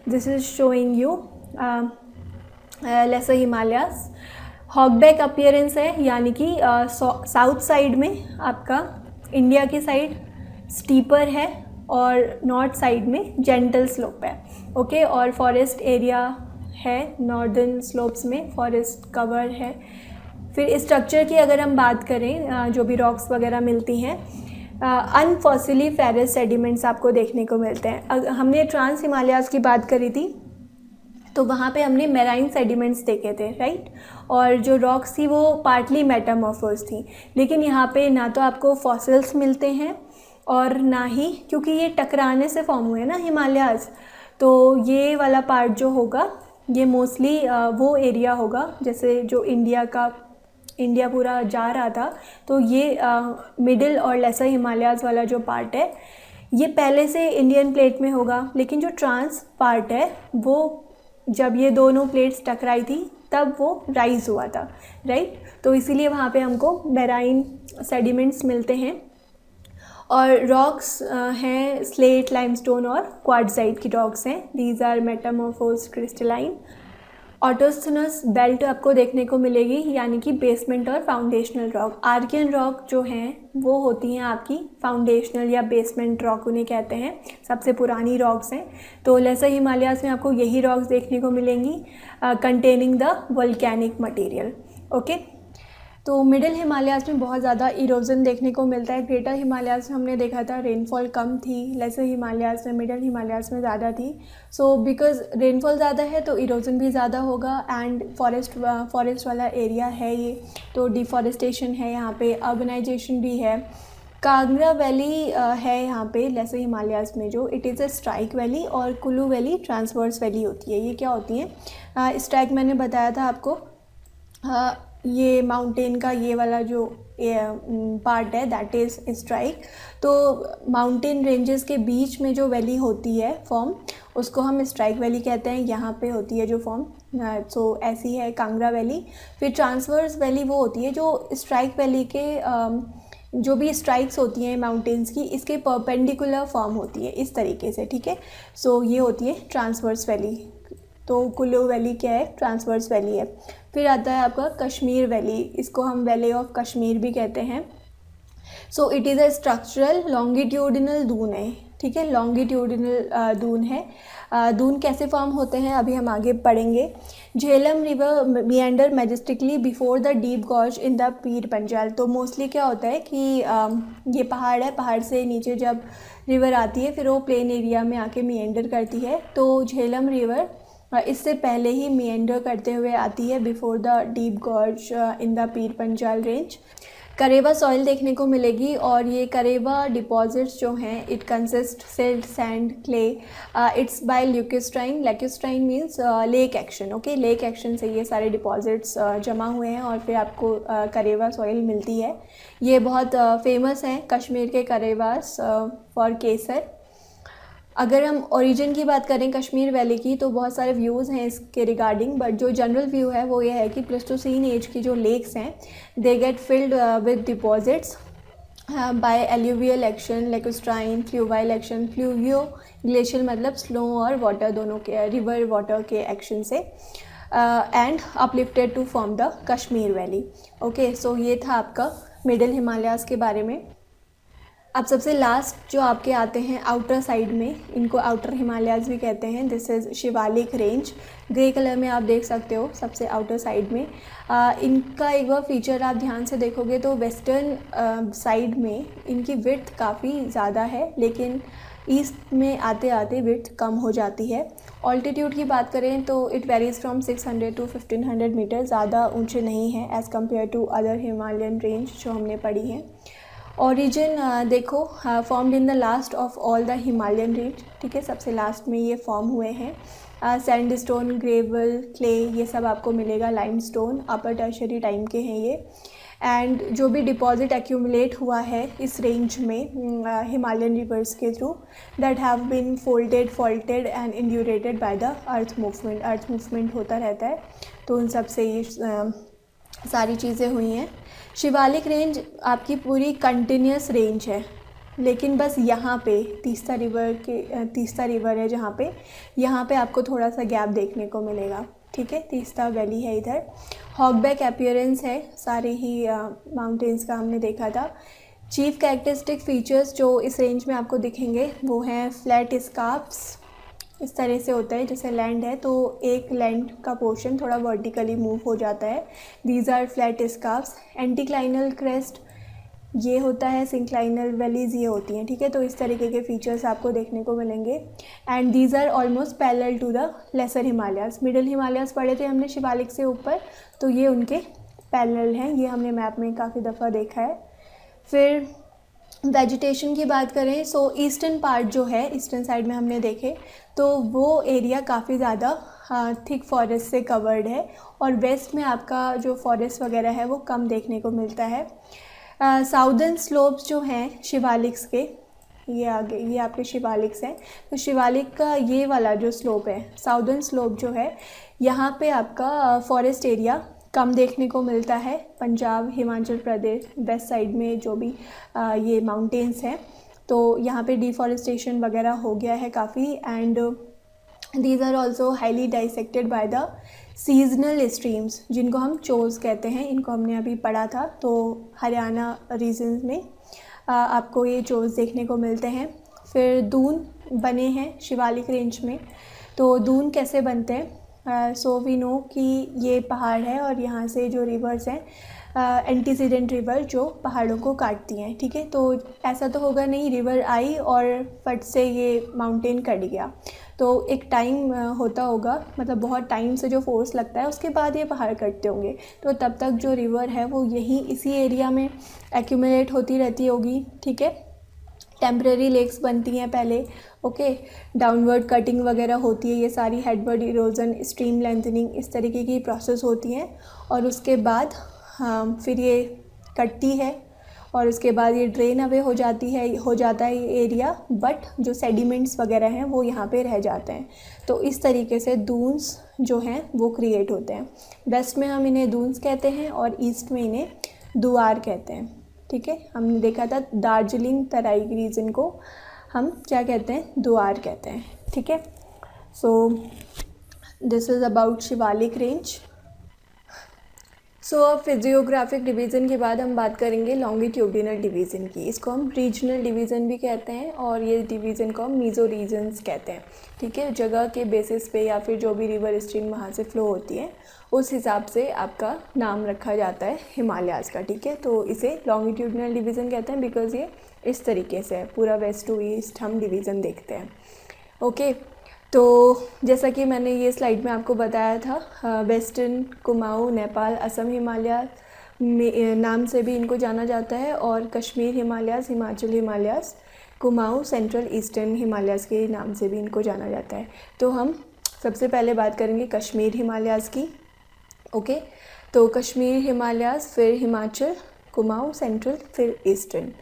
This is showing you lesser Himalayas. Hogback appearance है, यानी कि साउथ साइड में आपका इंडिया की साइड स्टीपर है, और नॉर्थ साइड में जेंटल स्लोप है, ओके। और फॉरेस्ट एरिया है, नॉर्दर्न स्लोप्स में फॉरेस्ट कवर है। फिर स्ट्रक्चर की अगर हम बात करें, जो भी रॉक्स वगैरह मिलती हैं, अनफॉसिली फेरस सेडिमेंट्स आपको देखने को मिलते हैं। हमने ट्रांस हिमालयाज़ की बात करी थी, तो वहाँ पे हमने मेराइन सेडिमेंट्स देखे थे, राइट। और जो रॉक्स थी वो पार्टली मेटामॉर्फोस थी। लेकिन यहाँ पे ना तो आपको फॉसिल्स मिलते हैं, और ना ही, क्योंकि ये टकराने से फॉर्म हुए ना हिमालयाज़, तो ये वाला पार्ट जो होगा ये मोस्टली वो एरिया होगा, जैसे जो इंडिया पूरा जा रहा था, तो ये मिडिल और लेसर हिमालयाज़ वाला जो पार्ट है ये पहले से इंडियन प्लेट में होगा। लेकिन जो ट्रांस पार्ट है वो जब ये दोनों प्लेट्स टकराई थी तब वो राइज़ हुआ था, राइट। तो इसीलिए वहाँ पे हमको मेराइन सेडिमेंट्स मिलते हैं। और रॉक्स हैं स्लेट, लाइमस्टोन और क्वार्ट्ज़ाइट की रॉक्स हैं। These are metamorphosed crystalline. Autochthonous belt आपको देखने को मिलेगी, यानी कि बेसमेंट और फाउंडेशनल रॉक। आर्कियन रॉक जो हैं वो होती हैं आपकी फाउंडेशनल या बेसमेंट रॉक उन्हें कहते हैं, सबसे पुरानी रॉक्स हैं। तो लेसर हिमालयाज़ में आपको यही रॉक्स देखने को मिलेंगी, containing the volcanic material, okay. तो मिडिल हिमालयाज़ में बहुत ज़्यादा इरोजन देखने को मिलता है। ग्रेटर हिमालयाज़ में हमने देखा था रेनफॉल कम थी, लेसर हिमालयाज़ में, मिडिल हिमालयाज़ में ज़्यादा थी। सो बिकॉज रेनफॉल ज़्यादा है तो इरोजन भी ज़्यादा होगा, एंड फॉरेस्ट वाला एरिया है ये, तो डिफॉरेस्टेशन है यहाँ पे, अर्बनाइजेशन भी है। कांगड़ा वैली है यहाँ पे लेसर हिमालयाज़ में, जो it is a strike valley, और कुल्लू वैली ट्रांसवर्स वैली होती है। ये क्या होती हैं? स्ट्राइक मैंने बताया था आपको, ये माउंटेन का ये वाला जो पार्ट है दैट इज़ स्ट्राइक। तो माउंटेन रेंजेस के बीच में जो वैली होती है फॉर्म, उसको हम स्ट्राइक वैली कहते हैं। यहाँ पे होती है जो फॉर्म, सो ऐसी है कांगड़ा वैली। फिर ट्रांसवर्स वैली वो होती है जो स्ट्राइक वैली के जो भी स्ट्राइक्स होती हैं माउंटेन्स की, इसके परपेंडिकुलर फॉर्म होती है इस तरीके से, ठीक है। सो ये होती है ट्रांसवर्स वैली। तो कुल्लू वैली क्या है? ट्रांसवर्स वैली है। फिर आता है आपका कश्मीर वैली, इसको हम वैली ऑफ कश्मीर भी कहते हैं। So it is a structural longitudinal Doon है, ठीक है, लॉन्गिट्यूडिनल दून है। दून कैसे फॉर्म होते हैं अभी हम आगे पढ़ेंगे। Jhelum river meander majestically before the deep gorge in the Pir Panjal. तो मोस्टली क्या होता है कि ये पहाड़ है, पहाड़ से नीचे जब रिवर आती है फिर वो प्लेन एरिया में आके मिएंडर करती है। तो झेलम रिवर इससे पहले ही मिएंडर करते हुए आती है before the deep gorge in the Pir Panjal range. करेवा soil देखने को मिलेगी और ये करेवा डिपॉजिट्स जो हैं it consist silt, sand, clay, it's by lacustrine. Lacustrine means lake action. Okay, lake action से ये सारे डिपॉजिट्स जमा हुए हैं और फिर आपको करेवा सॉइल मिलती है। ये बहुत फेमस हैं कश्मीर के करेवास फॉर केसर। अगर हम ओरिजिन की बात करें कश्मीर वैली की तो बहुत सारे व्यूज़ हैं इसके रिगार्डिंग, बट जो जनरल व्यू है वो ये है कि प्लेस्टोसीन एज की जो लेक्स हैं they get filled with deposits by alluvial action, lacustrine, fluvial action. Fluvio glacial मतलब स्नो और वाटर दोनों के, रिवर वाटर के एक्शन से, and uplifted to form the Kashmir valley. Okay, so ये था आपका मिडिल हिमालयाज़ के बारे में। अब सबसे लास्ट जो आपके आते हैं आउटर साइड में, इनको आउटर हिमालयाज़ भी कहते हैं। This is Shivalik range, grey colour में आप देख सकते हो सबसे आउटर साइड में। इनका एक बार फीचर आप ध्यान से देखोगे तो वेस्टर्न साइड में इनकी विड्थ काफ़ी ज़्यादा है, लेकिन ईस्ट में आते आते विड्थ कम हो जाती है। ऑल्टीट्यूड की बात करें तो it varies from 600 to 1500 metre, ज़्यादा ऊंचे नहीं हैं as compare to other Himalayan range जो हमने पढ़ी हैं। ओरिजिन देखो formed in the last of all the Himalayan range. ठीक है, सबसे लास्ट में ये फॉर्म हुए हैं। सैंडस्टोन, ग्रेवल, क्ले ये सब आपको मिलेगा। लाइमस्टोन अपर टर्शियरी टाइम के हैं ये। एंड जो भी डिपॉजिट एक्यूमुलेट हुआ है इस रेंज में हिमालयन रिवर्स के थ्रू, that have been folded, faulted and indurated by the earth movement. Earth movement होता रहता है तो उन सब से ये सारी चीज़ें हुई हैं। शिवालिक रेंज आपकी पूरी कंटिन्यूस रेंज है, लेकिन बस यहाँ पे तीस्ता रिवर है जहाँ पे, यहाँ पे आपको थोड़ा सा गैप देखने को मिलेगा। ठीक है, तीस्ता वैली है इधर। हॉगबैक अपीयरेंस है सारे ही माउंटेन्स का हमने देखा था। चीफ कैरेक्टरिस्टिक फीचर्स जो इस रेंज में आपको दिखेंगे वो हैं फ्लैट स्कार्प्स। इस तरह से होता है जैसे लैंड है तो एक लैंड का पोर्शन थोड़ा वर्टिकली मूव हो जाता है। These are flat scarps. Anticlinal crest ये होता है, सिंक्लाइनल वैलीज ये होती हैं। ठीक है, तो इस तरीके के फीचर्स आपको देखने को मिलेंगे। And these are almost parallel to the lesser Himalayas. Middle Himalayas पढ़े थे हमने शिवालिक से ऊपर, तो ये उनके पैरेलल हैं। ये हमने मैप में काफ़ी दफ़ा देखा है। फिर वेजिटेशन की बात करें सो ईस्टर्न पार्ट जो है, ईस्टर्न साइड में हमने देखे तो वो एरिया काफ़ी ज़्यादा थिक फॉरेस्ट से कवर्ड है, और वेस्ट में आपका जो फॉरेस्ट वगैरह है वो कम देखने को मिलता है। साउदर्न स्लोप्स जो हैं शिवालिक्स के, ये आगे ये आपके शिवालिक्स हैं, तो शिवालिक का ये वाला जो स्लोप है, साउदर्न स्लोप जो है, यहाँ पे आपका फॉरेस्ट एरिया कम देखने को मिलता है। पंजाब, हिमाचल प्रदेश, वेस्ट साइड में जो भी ये माउंटेन्स हैं, तो यहाँ पे डिफॉरेस्टेशन वगैरह हो गया है काफ़ी। And these are also highly dissected by the seasonal streams, जिनको हम चोज़ कहते हैं। इनको हमने अभी पढ़ा था, तो हरियाणा रीजन में आपको ये चोज़ देखने को मिलते हैं। फिर दून बने हैं शिवालिक रेंज में, तो दून कैसे बनते हैं? सो वी नो कि ये पहाड़ है और यहाँ से जो रिवर्स हैं एंटीसीडेंट रिवर जो पहाड़ों को काटती हैं। ठीक है, तो ऐसा तो होगा नहीं रिवर आई और फट से ये माउंटेन कट गया, तो एक टाइम होता होगा, मतलब बहुत टाइम से जो फोर्स लगता है उसके बाद ये पहाड़ कटते होंगे। तो तब तक जो रिवर है वो यहीं इसी एरिया में एक्यूमुलेट होती रहती होगी। ठीक है, टेम्परेरी लेक्स बनती हैं पहले। ओके, डाउनवर्ड कटिंग वगैरह होती है, ये सारी हेडवर्ड इरोजन, स्ट्रीम लेंथनिंग, इस तरीके की प्रोसेस होती हैं, और उसके बाद फिर ये कटती है और उसके बाद ये ड्रेन अवे हो जाता है ये एरिया, बट जो सेडिमेंट्स वगैरह हैं वो यहाँ पे रह जाते हैं। तो इस तरीके से दून्स जो हैं वो क्रिएट होते हैं। वेस्ट में हम इन्हें दून्स कहते हैं और ईस्ट में इन्हें दुआर कहते हैं। ठीक है, हमने देखा था दार्जिलिंग तराई रीजन को हम क्या कहते हैं? दुआर कहते हैं। ठीक है, so this is about Shivalik range. So अब फिजियोग्राफिक डिवीज़न के बाद हम बात करेंगे लॉन्गिट्यूडिनल डिवीज़न की। इसको हम रीजनल डिवीज़न भी कहते हैं और ये डिवीज़न को हम मीज़ो रीजन्स कहते हैं। ठीक है, जगह के बेसिस पे या फिर जो भी रिवर स्ट्रीम वहाँ से फ्लो होती है उस हिसाब से आपका नाम रखा जाता है हिमालयाज़ का। ठीक है, तो इसे लॉन्गिट्यूडिनल डिवीज़न कहते हैं बिकॉज़ ये इस तरीके से है, पूरा वेस्ट टू ईस्ट हम डिवीज़न देखते हैं। ओके, तो जैसा कि मैंने ये स्लाइड में आपको बताया था, वेस्टर्न कुमाऊँ, नेपाल, असम हिमालय नाम से भी इनको जाना जाता है और Kashmir Himalayas, Himachal Himalayas, Kumaon, central eastern Himalayas के नाम से भी इनको जाना जाता है। तो हम सबसे पहले बात करेंगे कश्मीर हिमालयाज़ की। ओके, तो कश्मीर हिमालयाज़, फिर हिमाचल, कुमाऊँ, सेंट्रल, फिर ईस्टर्न।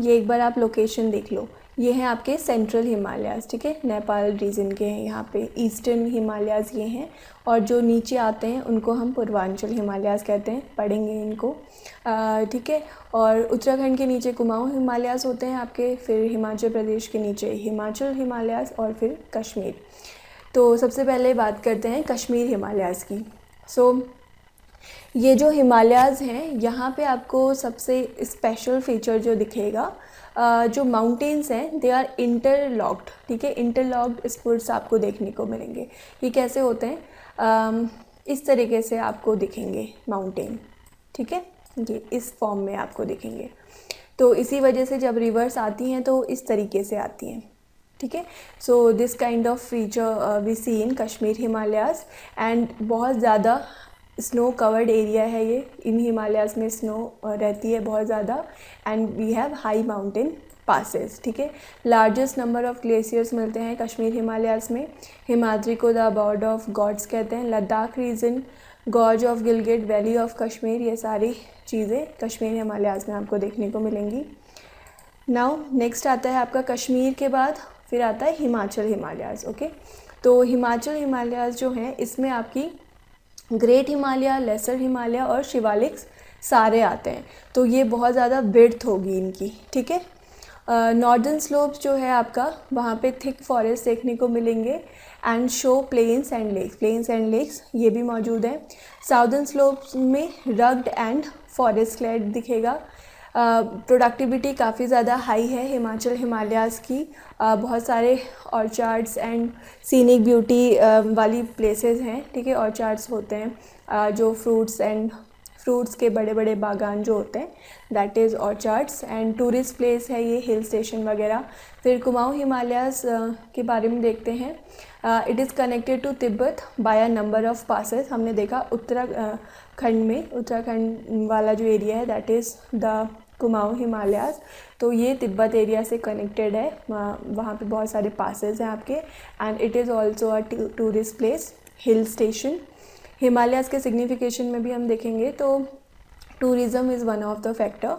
ये एक बार आप लोकेशन देख लो, ये हैं आपके सेंट्रल हिमालयाज़। ठीक है, नेपाल रीजन के हैं यहाँ पे। ईस्टर्न हिमालयाज़ ये हैं और जो नीचे आते हैं उनको हम पूर्वांचल हिमालयाज़ कहते हैं, पढ़ेंगे इनको। ठीक है, और उत्तराखंड के नीचे कुमाऊँ हिमालयाज़ होते हैं आपके, फिर हिमाचल प्रदेश के नीचे हिमाचल हिमालयाज़ और फिर कश्मीर। तो सबसे पहले बात करते हैं कश्मीर हिमालयाज़ की। ये जो हिमालयाज़ हैं यहाँ पे आपको सबसे स्पेशल फीचर जो दिखेगा, जो माउंटेन्स हैं दे आर इंटरलॉक्ड। ठीक है, इंटरलॉक्ड स्पुर्स आपको देखने को मिलेंगे। ये कैसे होते हैं, इस तरीके से आपको दिखेंगे माउंटेन। ठीक है, ये इस फॉर्म में आपको दिखेंगे। तो इसी वजह से जब रिवर्स आती हैं तो इस तरीके से आती हैं। ठीक है, so this kind of feature we see in Kashmir Himalayas and बहुत ज़्यादा स्नो कवर्ड एरिया है ये। इन हिमालयाज़ में स्नो रहती है बहुत ज़्यादा and we have high mountain passes. ठीक है, लार्जेस्ट नंबर ऑफ ग्लेशियर्स मिलते हैं कश्मीर हिमालयाज़ में। हिमाद्री को द अबॉर्ड ऑफ गॉड्स कहते हैं। Ladakh region, gorge of Gilgit, valley of Kashmir, ये सारी चीज़ें कश्मीर हिमालयाज़ में आपको देखने को मिलेंगी। नाउ नेक्स्ट आता है आपका कश्मीर के बाद फिर आता है हिमाचल हिमालयाज़। ओके, तो हिमाचल हिमालयाज़ जो हैं इसमें आपकी ग्रेट हिमालय, लेसर हिमालय और शिवालिक्स सारे आते हैं। तो ये बहुत ज़्यादा विड्थ होगी इनकी। ठीक है, नॉर्दर्न स्लोप्स जो है आपका वहाँ पे थिक फॉरेस्ट देखने को मिलेंगे and show plains and lakes, plains and lakes ये भी मौजूद हैं। साउदर्न स्लोप्स में रग्ड एंड फॉरेस्ट क्लेड दिखेगा। प्रोडक्टिविटी काफ़ी ज़्यादा हाई है हिमाचल हिमालयाज़ की। बहुत सारे ऑर्चार्ड्स एंड सीनिक ब्यूटी वाली प्लेसेस हैं। ठीक है, ऑर्चार्ड्स होते हैं जो फ्रूट्स के बड़े बड़े बागान जो होते हैं, that is ऑर्चार्ड्स and tourist place है ये, हिल स्टेशन वगैरह। फिर कुमाऊँ हिमालयाज़ के बारे में देखते हैं। It is connected to Tibet by a number of passes. हमने देखा उत्तराखंड वाला जो एरिया है that is the Kumaon Himalayas, तो ये तिब्बत एरिया से कनेक्टेड है। वहाँ पे बहुत सारे पासेस हैं आपके and it is also a tourist place, hill station. Himalayas के सिग्निफिकेशन में भी हम देखेंगे तो tourism is one of the factor.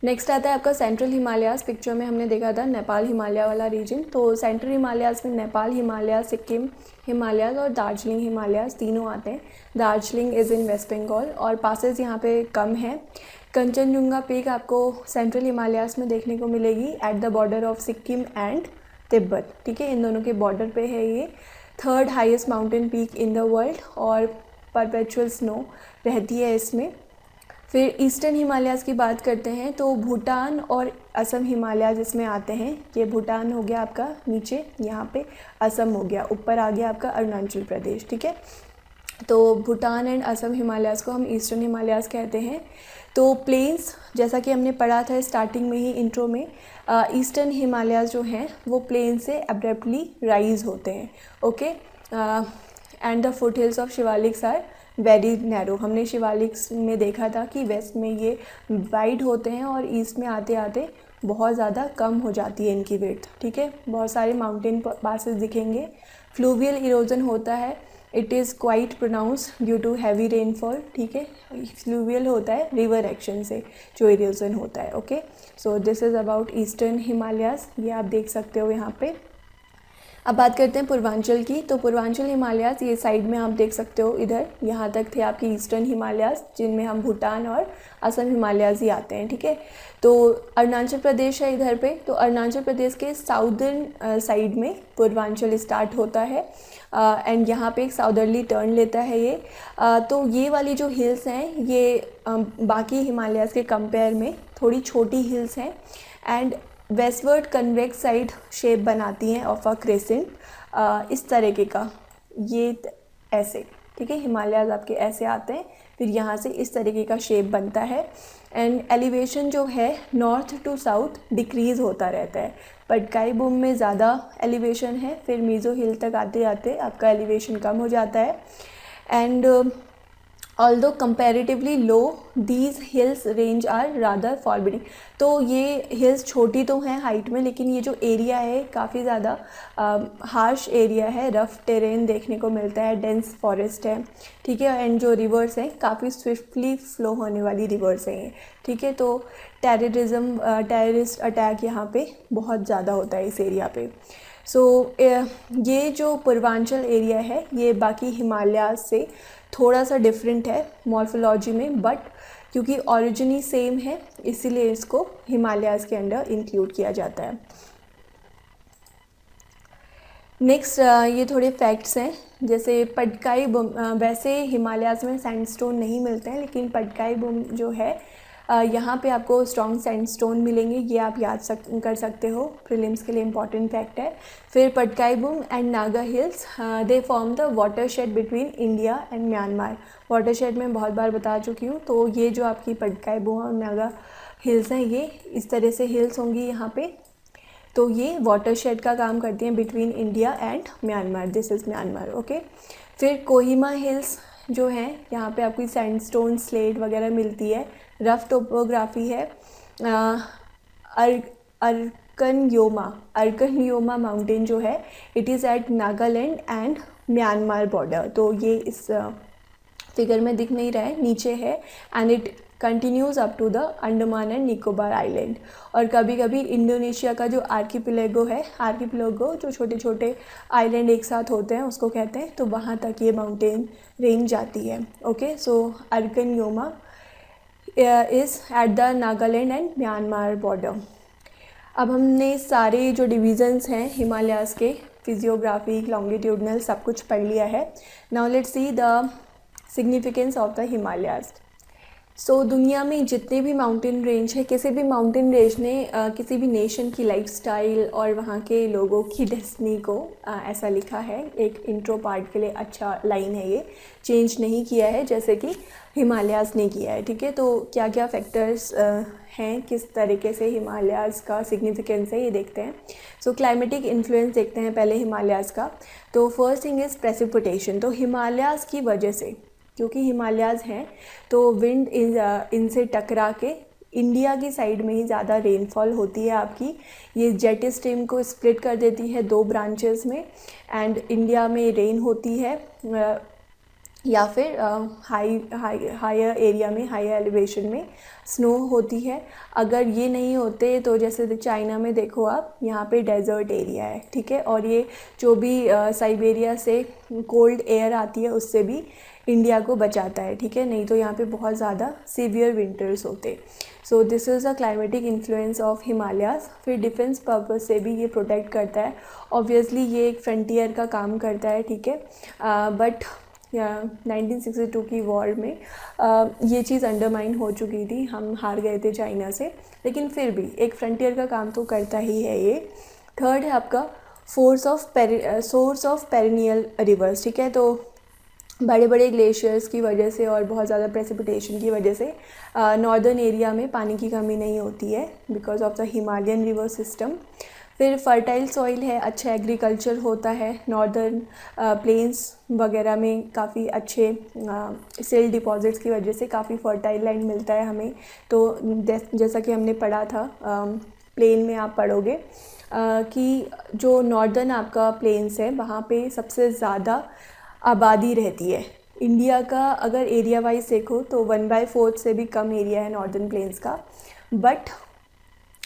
Next आता है आपका सेंट्रल हिमालयाज़। पिक्चर में हमने देखा था नेपाल हिमालय वाला रीजन। तो सेंट्रल हिमालयाज़ में नेपाल हिमालय, सिक्किम हिमालयाज़ और दार्जिलिंग हिमालयाज़ तीनों आते हैं। Darjeeling is in West Bengal और पासेस यहाँ पे कम हैं। कंचनजुंगा पीक आपको सेंट्रल हिमालयाज़ में देखने को मिलेगी at the border of Sikkim and Tibet. ठीक है, इन दोनों के बॉर्डर पे है ये। Third highest mountain peak in the world और परपेचुअल स्नो रहती है इसमें। फिर ईस्टर्न हिमालयाज़ की बात करते हैं तो भूटान और असम हिमालयाज़ इसमें आते हैं। ये भूटान हो गया आपका नीचे, यहाँ पे असम हो गया, ऊपर आ गया आपका अरुणाचल प्रदेश। ठीक है, तो भूटान एंड असम हिमालयाज़ को हम ईस्टर्न हिमालयाज़ कहते हैं। तो प्लेन्स, जैसा कि हमने पढ़ा था स्टार्टिंग में ही इंट्रो में, ईस्टर्न हिमालयाज़ जो हैं वो प्लेन से अब्रप्टली राइज होते हैं। Okay, and the foot hills of Shivaliks are very narrow. हमने शिवालिक्स में देखा था कि वेस्ट में ये वाइड होते हैं और ईस्ट में आते आते बहुत ज़्यादा कम हो जाती है इनकी विड्थ। ठीक है, बहुत सारे माउंटेन पासेस दिखेंगे। फ्लूवियल इरोजन होता है, it is quite pronounce due to heavy rainfall. ठीक है, फ्लूवियल होता है रिवर एक्शन से जो इरोजन होता है। Okay, so this is about eastern Himalayas, ये आप देख सकते हो यहाँ पे। अब बात करते हैं पूर्वांचल की। तो पूर्वांचल हिमालयाज़ ये साइड में आप देख सकते हो, इधर यहाँ तक थे आपके ईस्टर्न हिमालयाज़ जिनमें हम भूटान और असम हिमालयाज़ ही आते हैं। ठीक है, तो अरुणाचल प्रदेश है इधर पे। तो अरुणाचल प्रदेश के साउदर्न साइड में पूर्वांचल स्टार्ट होता है। एंड यहाँ पे एक साउदर्ली टर्न लेता है ये। तो ये वाली जो हिल्स हैं ये बाकी हिमालयाज़ के कंपेयर में थोड़ी छोटी हिल्स हैं and westward convex side shape बनाती हैं ऑफ अ क्रेसेंट, इस तरीके का ये ऐसे, ठीक है। हिमालयाज़ आपके ऐसे आते हैं, फिर यहाँ से इस तरीके का शेप बनता है एंड एलिवेशन जो है नॉर्थ टू साउथ डिक्रीज़ होता रहता है। पटकाई बूम में ज़्यादा एलिवेशन है, फिर मीज़ो हिल तक आते आते आपका एलिवेशन कम हो जाता है and although comparatively low these hills range are rather forbidding. तो ये हिल्स छोटी तो हैं हाइट में, लेकिन ये जो एरिया है काफ़ी ज़्यादा हार्श एरिया है, रफ़ टेरेन देखने को मिलता है, डेंस फॉरेस्ट है, ठीक है। एंड जो रिवर्स हैं काफ़ी स्विफ्टली फ्लो होने वाली रिवर्स हैं ये, ठीक है। तो टेररिस्ट अटैक यहाँ पे बहुत ज़्यादा होता है इस एरिया पे। सो ये जो पूर्वांचल एरिया है ये बाकी हिमालयाज़ से थोड़ा सा डिफरेंट है मॉर्फोलॉजी में, बट क्योंकि ओरिजिन ही सेम है इसीलिए इसको हिमालयाज़ के अंडर इंक्लूड किया जाता है। नेक्स्ट ये थोड़े फैक्ट्स हैं, जैसे पटकाई बूम, वैसे हिमालयाज़ में सैंडस्टोन नहीं मिलते हैं, लेकिन पटकाई बूम जो है यहाँ पे आपको स्ट्रॉन्ग सैंडस्टोन मिलेंगे, ये आप याद कर सकते हो, प्रीलिम्स के लिए इम्पॉर्टेंट फैक्ट है। फिर Patkai boom and Naga hills they form the watershed between India and Myanmar. Watershed में बहुत बार बता चुकी हूँ, तो ये जो आपकी पटकाई बूम और नागा हिल्स हैं ये इस तरह से हिल्स होंगी यहाँ पे, तो ये वाटरशेड का काम करती हैं between India and Myanmar, this is Myanmar, okay. फिर कोहिमा हिल्स जो हैं यहाँ पे आपको सैंडस्टोन स्लेट वगैरह मिलती है, रफ टोपोग्राफी है। अर्कनयोमा माउंटेन जो है it is at Nagaland and Myanmar border, तो ये इस फिगर में दिख नहीं रहा है, नीचे है and it continues up to the Andaman and Nicobar island. और कभी कभी इंडोनेशिया का जो आर्किपेलागो है, आर्किपेलागो जो छोटे छोटे आइलैंड एक साथ होते हैं उसको कहते हैं, तो वहाँ तक ये माउंटेन रेंज जाती है, okay. So Arakan Yoma is at the Nagaland and Myanmar border. अब हमने सारे जो डिवीज़न्स हैं हिमालयाज़ के, फिजियोग्राफिक, लॉन्गिट्यूडनल, सब कुछ पढ़ लिया है। Now let's see the significance of the Himalayas. So दुनिया में जितने भी माउंटेन रेंज है, किसी भी माउंटेन रेंज ने किसी भी नेशन की लाइफस्टाइल और वहाँ के लोगों की डेस्टिनी को ऐसा लिखा है, एक इंट्रो पार्ट के लिए अच्छा लाइन है ये, चेंज नहीं किया है जैसे कि हिमालयाज़ ने किया है, ठीक है। तो क्या क्या फैक्टर्स हैं, किस तरीके से हिमालयाज़ का सिग्निफिकेंस है ये देखते हैं। सो क्लाइमेटिक इन्फ्लुएंस देखते हैं पहले हिमालयाज़ का। तो फर्स्ट थिंग इज़ प्रेसिपिटेशन। तो हिमालयाज़ की वजह से, क्योंकि हिमालयाज़ हैं तो विंड इनसे टकरा के इंडिया की साइड में ही ज़्यादा रेनफॉल होती है आपकी। ये जेट स्ट्रीम को स्प्लिट कर देती है दो ब्रांचेस में एंड इंडिया में रेन होती है, या फिर हायर एरिया में, हायर एलिवेशन में स्नो होती है। अगर ये नहीं होते तो जैसे चाइना में देखो आप, यहाँ पे डेजर्ट एरिया है, ठीक है। और ये जो भी साइबेरिया से कोल्ड एयर आती है उससे भी इंडिया को बचाता है, ठीक है, नहीं तो यहाँ पे बहुत ज़्यादा सीवियर विंटर्स होते। सो this is a climatic influence of Himalayas. फिर डिफेंस पर्पस से भी ये प्रोटेक्ट करता है, ऑब्वियसली ये एक फ्रंटियर का काम करता है, ठीक है। बट 1962 की वॉर में ये चीज़ अंडरमाइन हो चुकी थी, हम हार गए थे चाइना से, लेकिन फिर भी एक फ्रंटियर का काम तो करता ही है ये। थर्ड है आपका सोर्स ऑफ पेरिनियल रिवर्स, ठीक है। तो बड़े बड़े ग्लेशियर्स की वजह से और बहुत ज़्यादा प्रेसिपिटेशन की वजह से नॉर्दर्न एरिया में पानी की कमी नहीं होती है because of the Himalayan river system. फिर फर्टाइल सॉइल है, अच्छा एग्रीकल्चर होता है, नॉर्दर्न प्लेन्स वगैरह में काफ़ी अच्छे सिल्ट डिपॉजिट्स की वजह से काफ़ी फर्टाइल लैंड मिलता है हमें। तो जैसा कि हमने पढ़ा था प्लेन में, आप पढ़ोगे कि जो नॉर्दर्न आपका प्लेन्स है वहाँ पे सबसे ज़्यादा आबादी रहती है। इंडिया का अगर एरिया वाइज देखो तो 1/4 से भी कम एरिया है नॉर्दर्न प्लेन्स का, but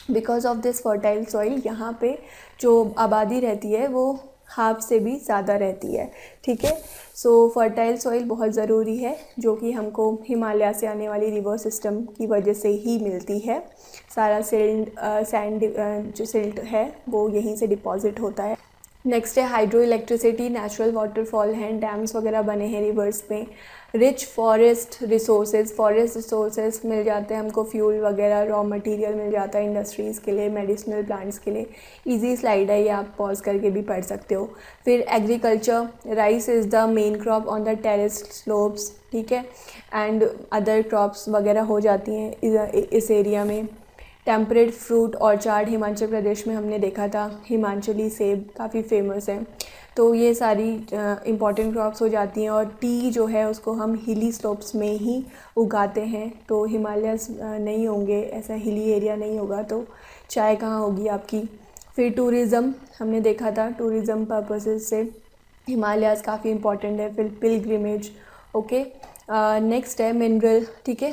because of this fertile soil यहाँ पे जो आबादी रहती है वो हाफ से भी ज़्यादा रहती है, ठीक है। सो फर्टाइल सॉइल बहुत ज़रूरी है जो कि हमको हिमालय से आने वाली रिवर सिस्टम की वजह से ही मिलती है। सारा सैंड जो सिल्ट है वो यहीं से डिपॉजिट होता है। नेक्स्ट है हाइड्रो इलेक्ट्रिसिटी, नेचुरल वाटरफॉल हैं, डैम्स वगैरह बने हैं रिवर्स में। रिच फॉरेस्ट रिसोर्सेज मिल जाते हैं हमको, फ्यूल वगैरह रॉ मटेरियल मिल जाता है इंडस्ट्रीज़ के लिए, मेडिसिनल प्लांट्स के लिए। इजी स्लाइड है ये, आप पॉज करके भी पढ़ सकते हो। फिर agriculture, rice is the main crop on the terrace slopes, ठीक है, एंड अदर क्रॉप्स वगैरह हो जाती हैं इस एरिया में। Temperate fruit orchard Himachal Pradesh में हमने देखा था, हिमाचली सेब काफ़ी फेमस है। तो ये सारी इम्पॉर्टेंट क्रॉप्स हो जाती हैं। और टी जो है उसको हम हिली स्लोप्स में ही उगाते हैं, तो हिमालयस नहीं होंगे, ऐसा हिली एरिया नहीं होगा तो चाय कहाँ होगी आपकी। फिर टूरिज़्म हमने देखा था, टूरिज़्म पर्पसेस से हिमालयाज़ काफ़ी इम्पॉर्टेंट है। फिर पिलग्रिमेज, ओके। नेक्स्ट है मिनरल, ठीक है,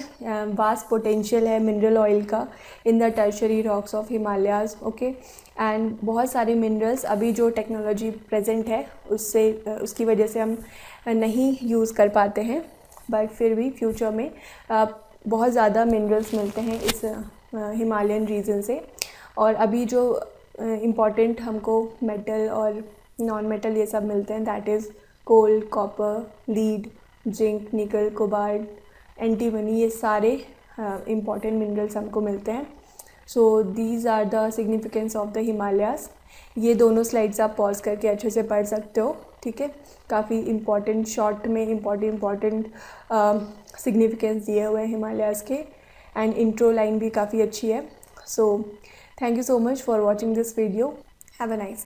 वास्ट पोटेंशियल है मिनरल ऑयल का in the tertiary rocks of Himalayas, okay. And बहुत सारे मिनरल्स अभी जो टेक्नोलॉजी प्रेजेंट है उससे उसकी वजह से हम नहीं यूज़ कर पाते हैं, बट फिर भी फ्यूचर में बहुत ज़्यादा मिनरल्स मिलते हैं इस हिमालयन रीजन से। और अभी जो इम्पॉर्टेंट हमको मेटल और नॉन मेटल ये सब मिलते हैं, that is coal, copper, lead, zinc, nickel, cobalt, antimony, ये सारे इम्पॉर्टेंट मिनरल्स हमको मिलते हैं। So these are the significance of the Himalayas. ये दोनों स्लाइड्स आप पॉज करके अच्छे से पढ़ सकते हो, ठीक है। काफ़ी इम्पॉर्टेंट, शॉर्ट में इम्पॉर्टेंट सिग्निफिकेंस दिए हुए हैं हिमालयाज़ के, एंड इंट्रो लाइन भी काफ़ी अच्छी है। So thank you so much for watching this video. Have a nice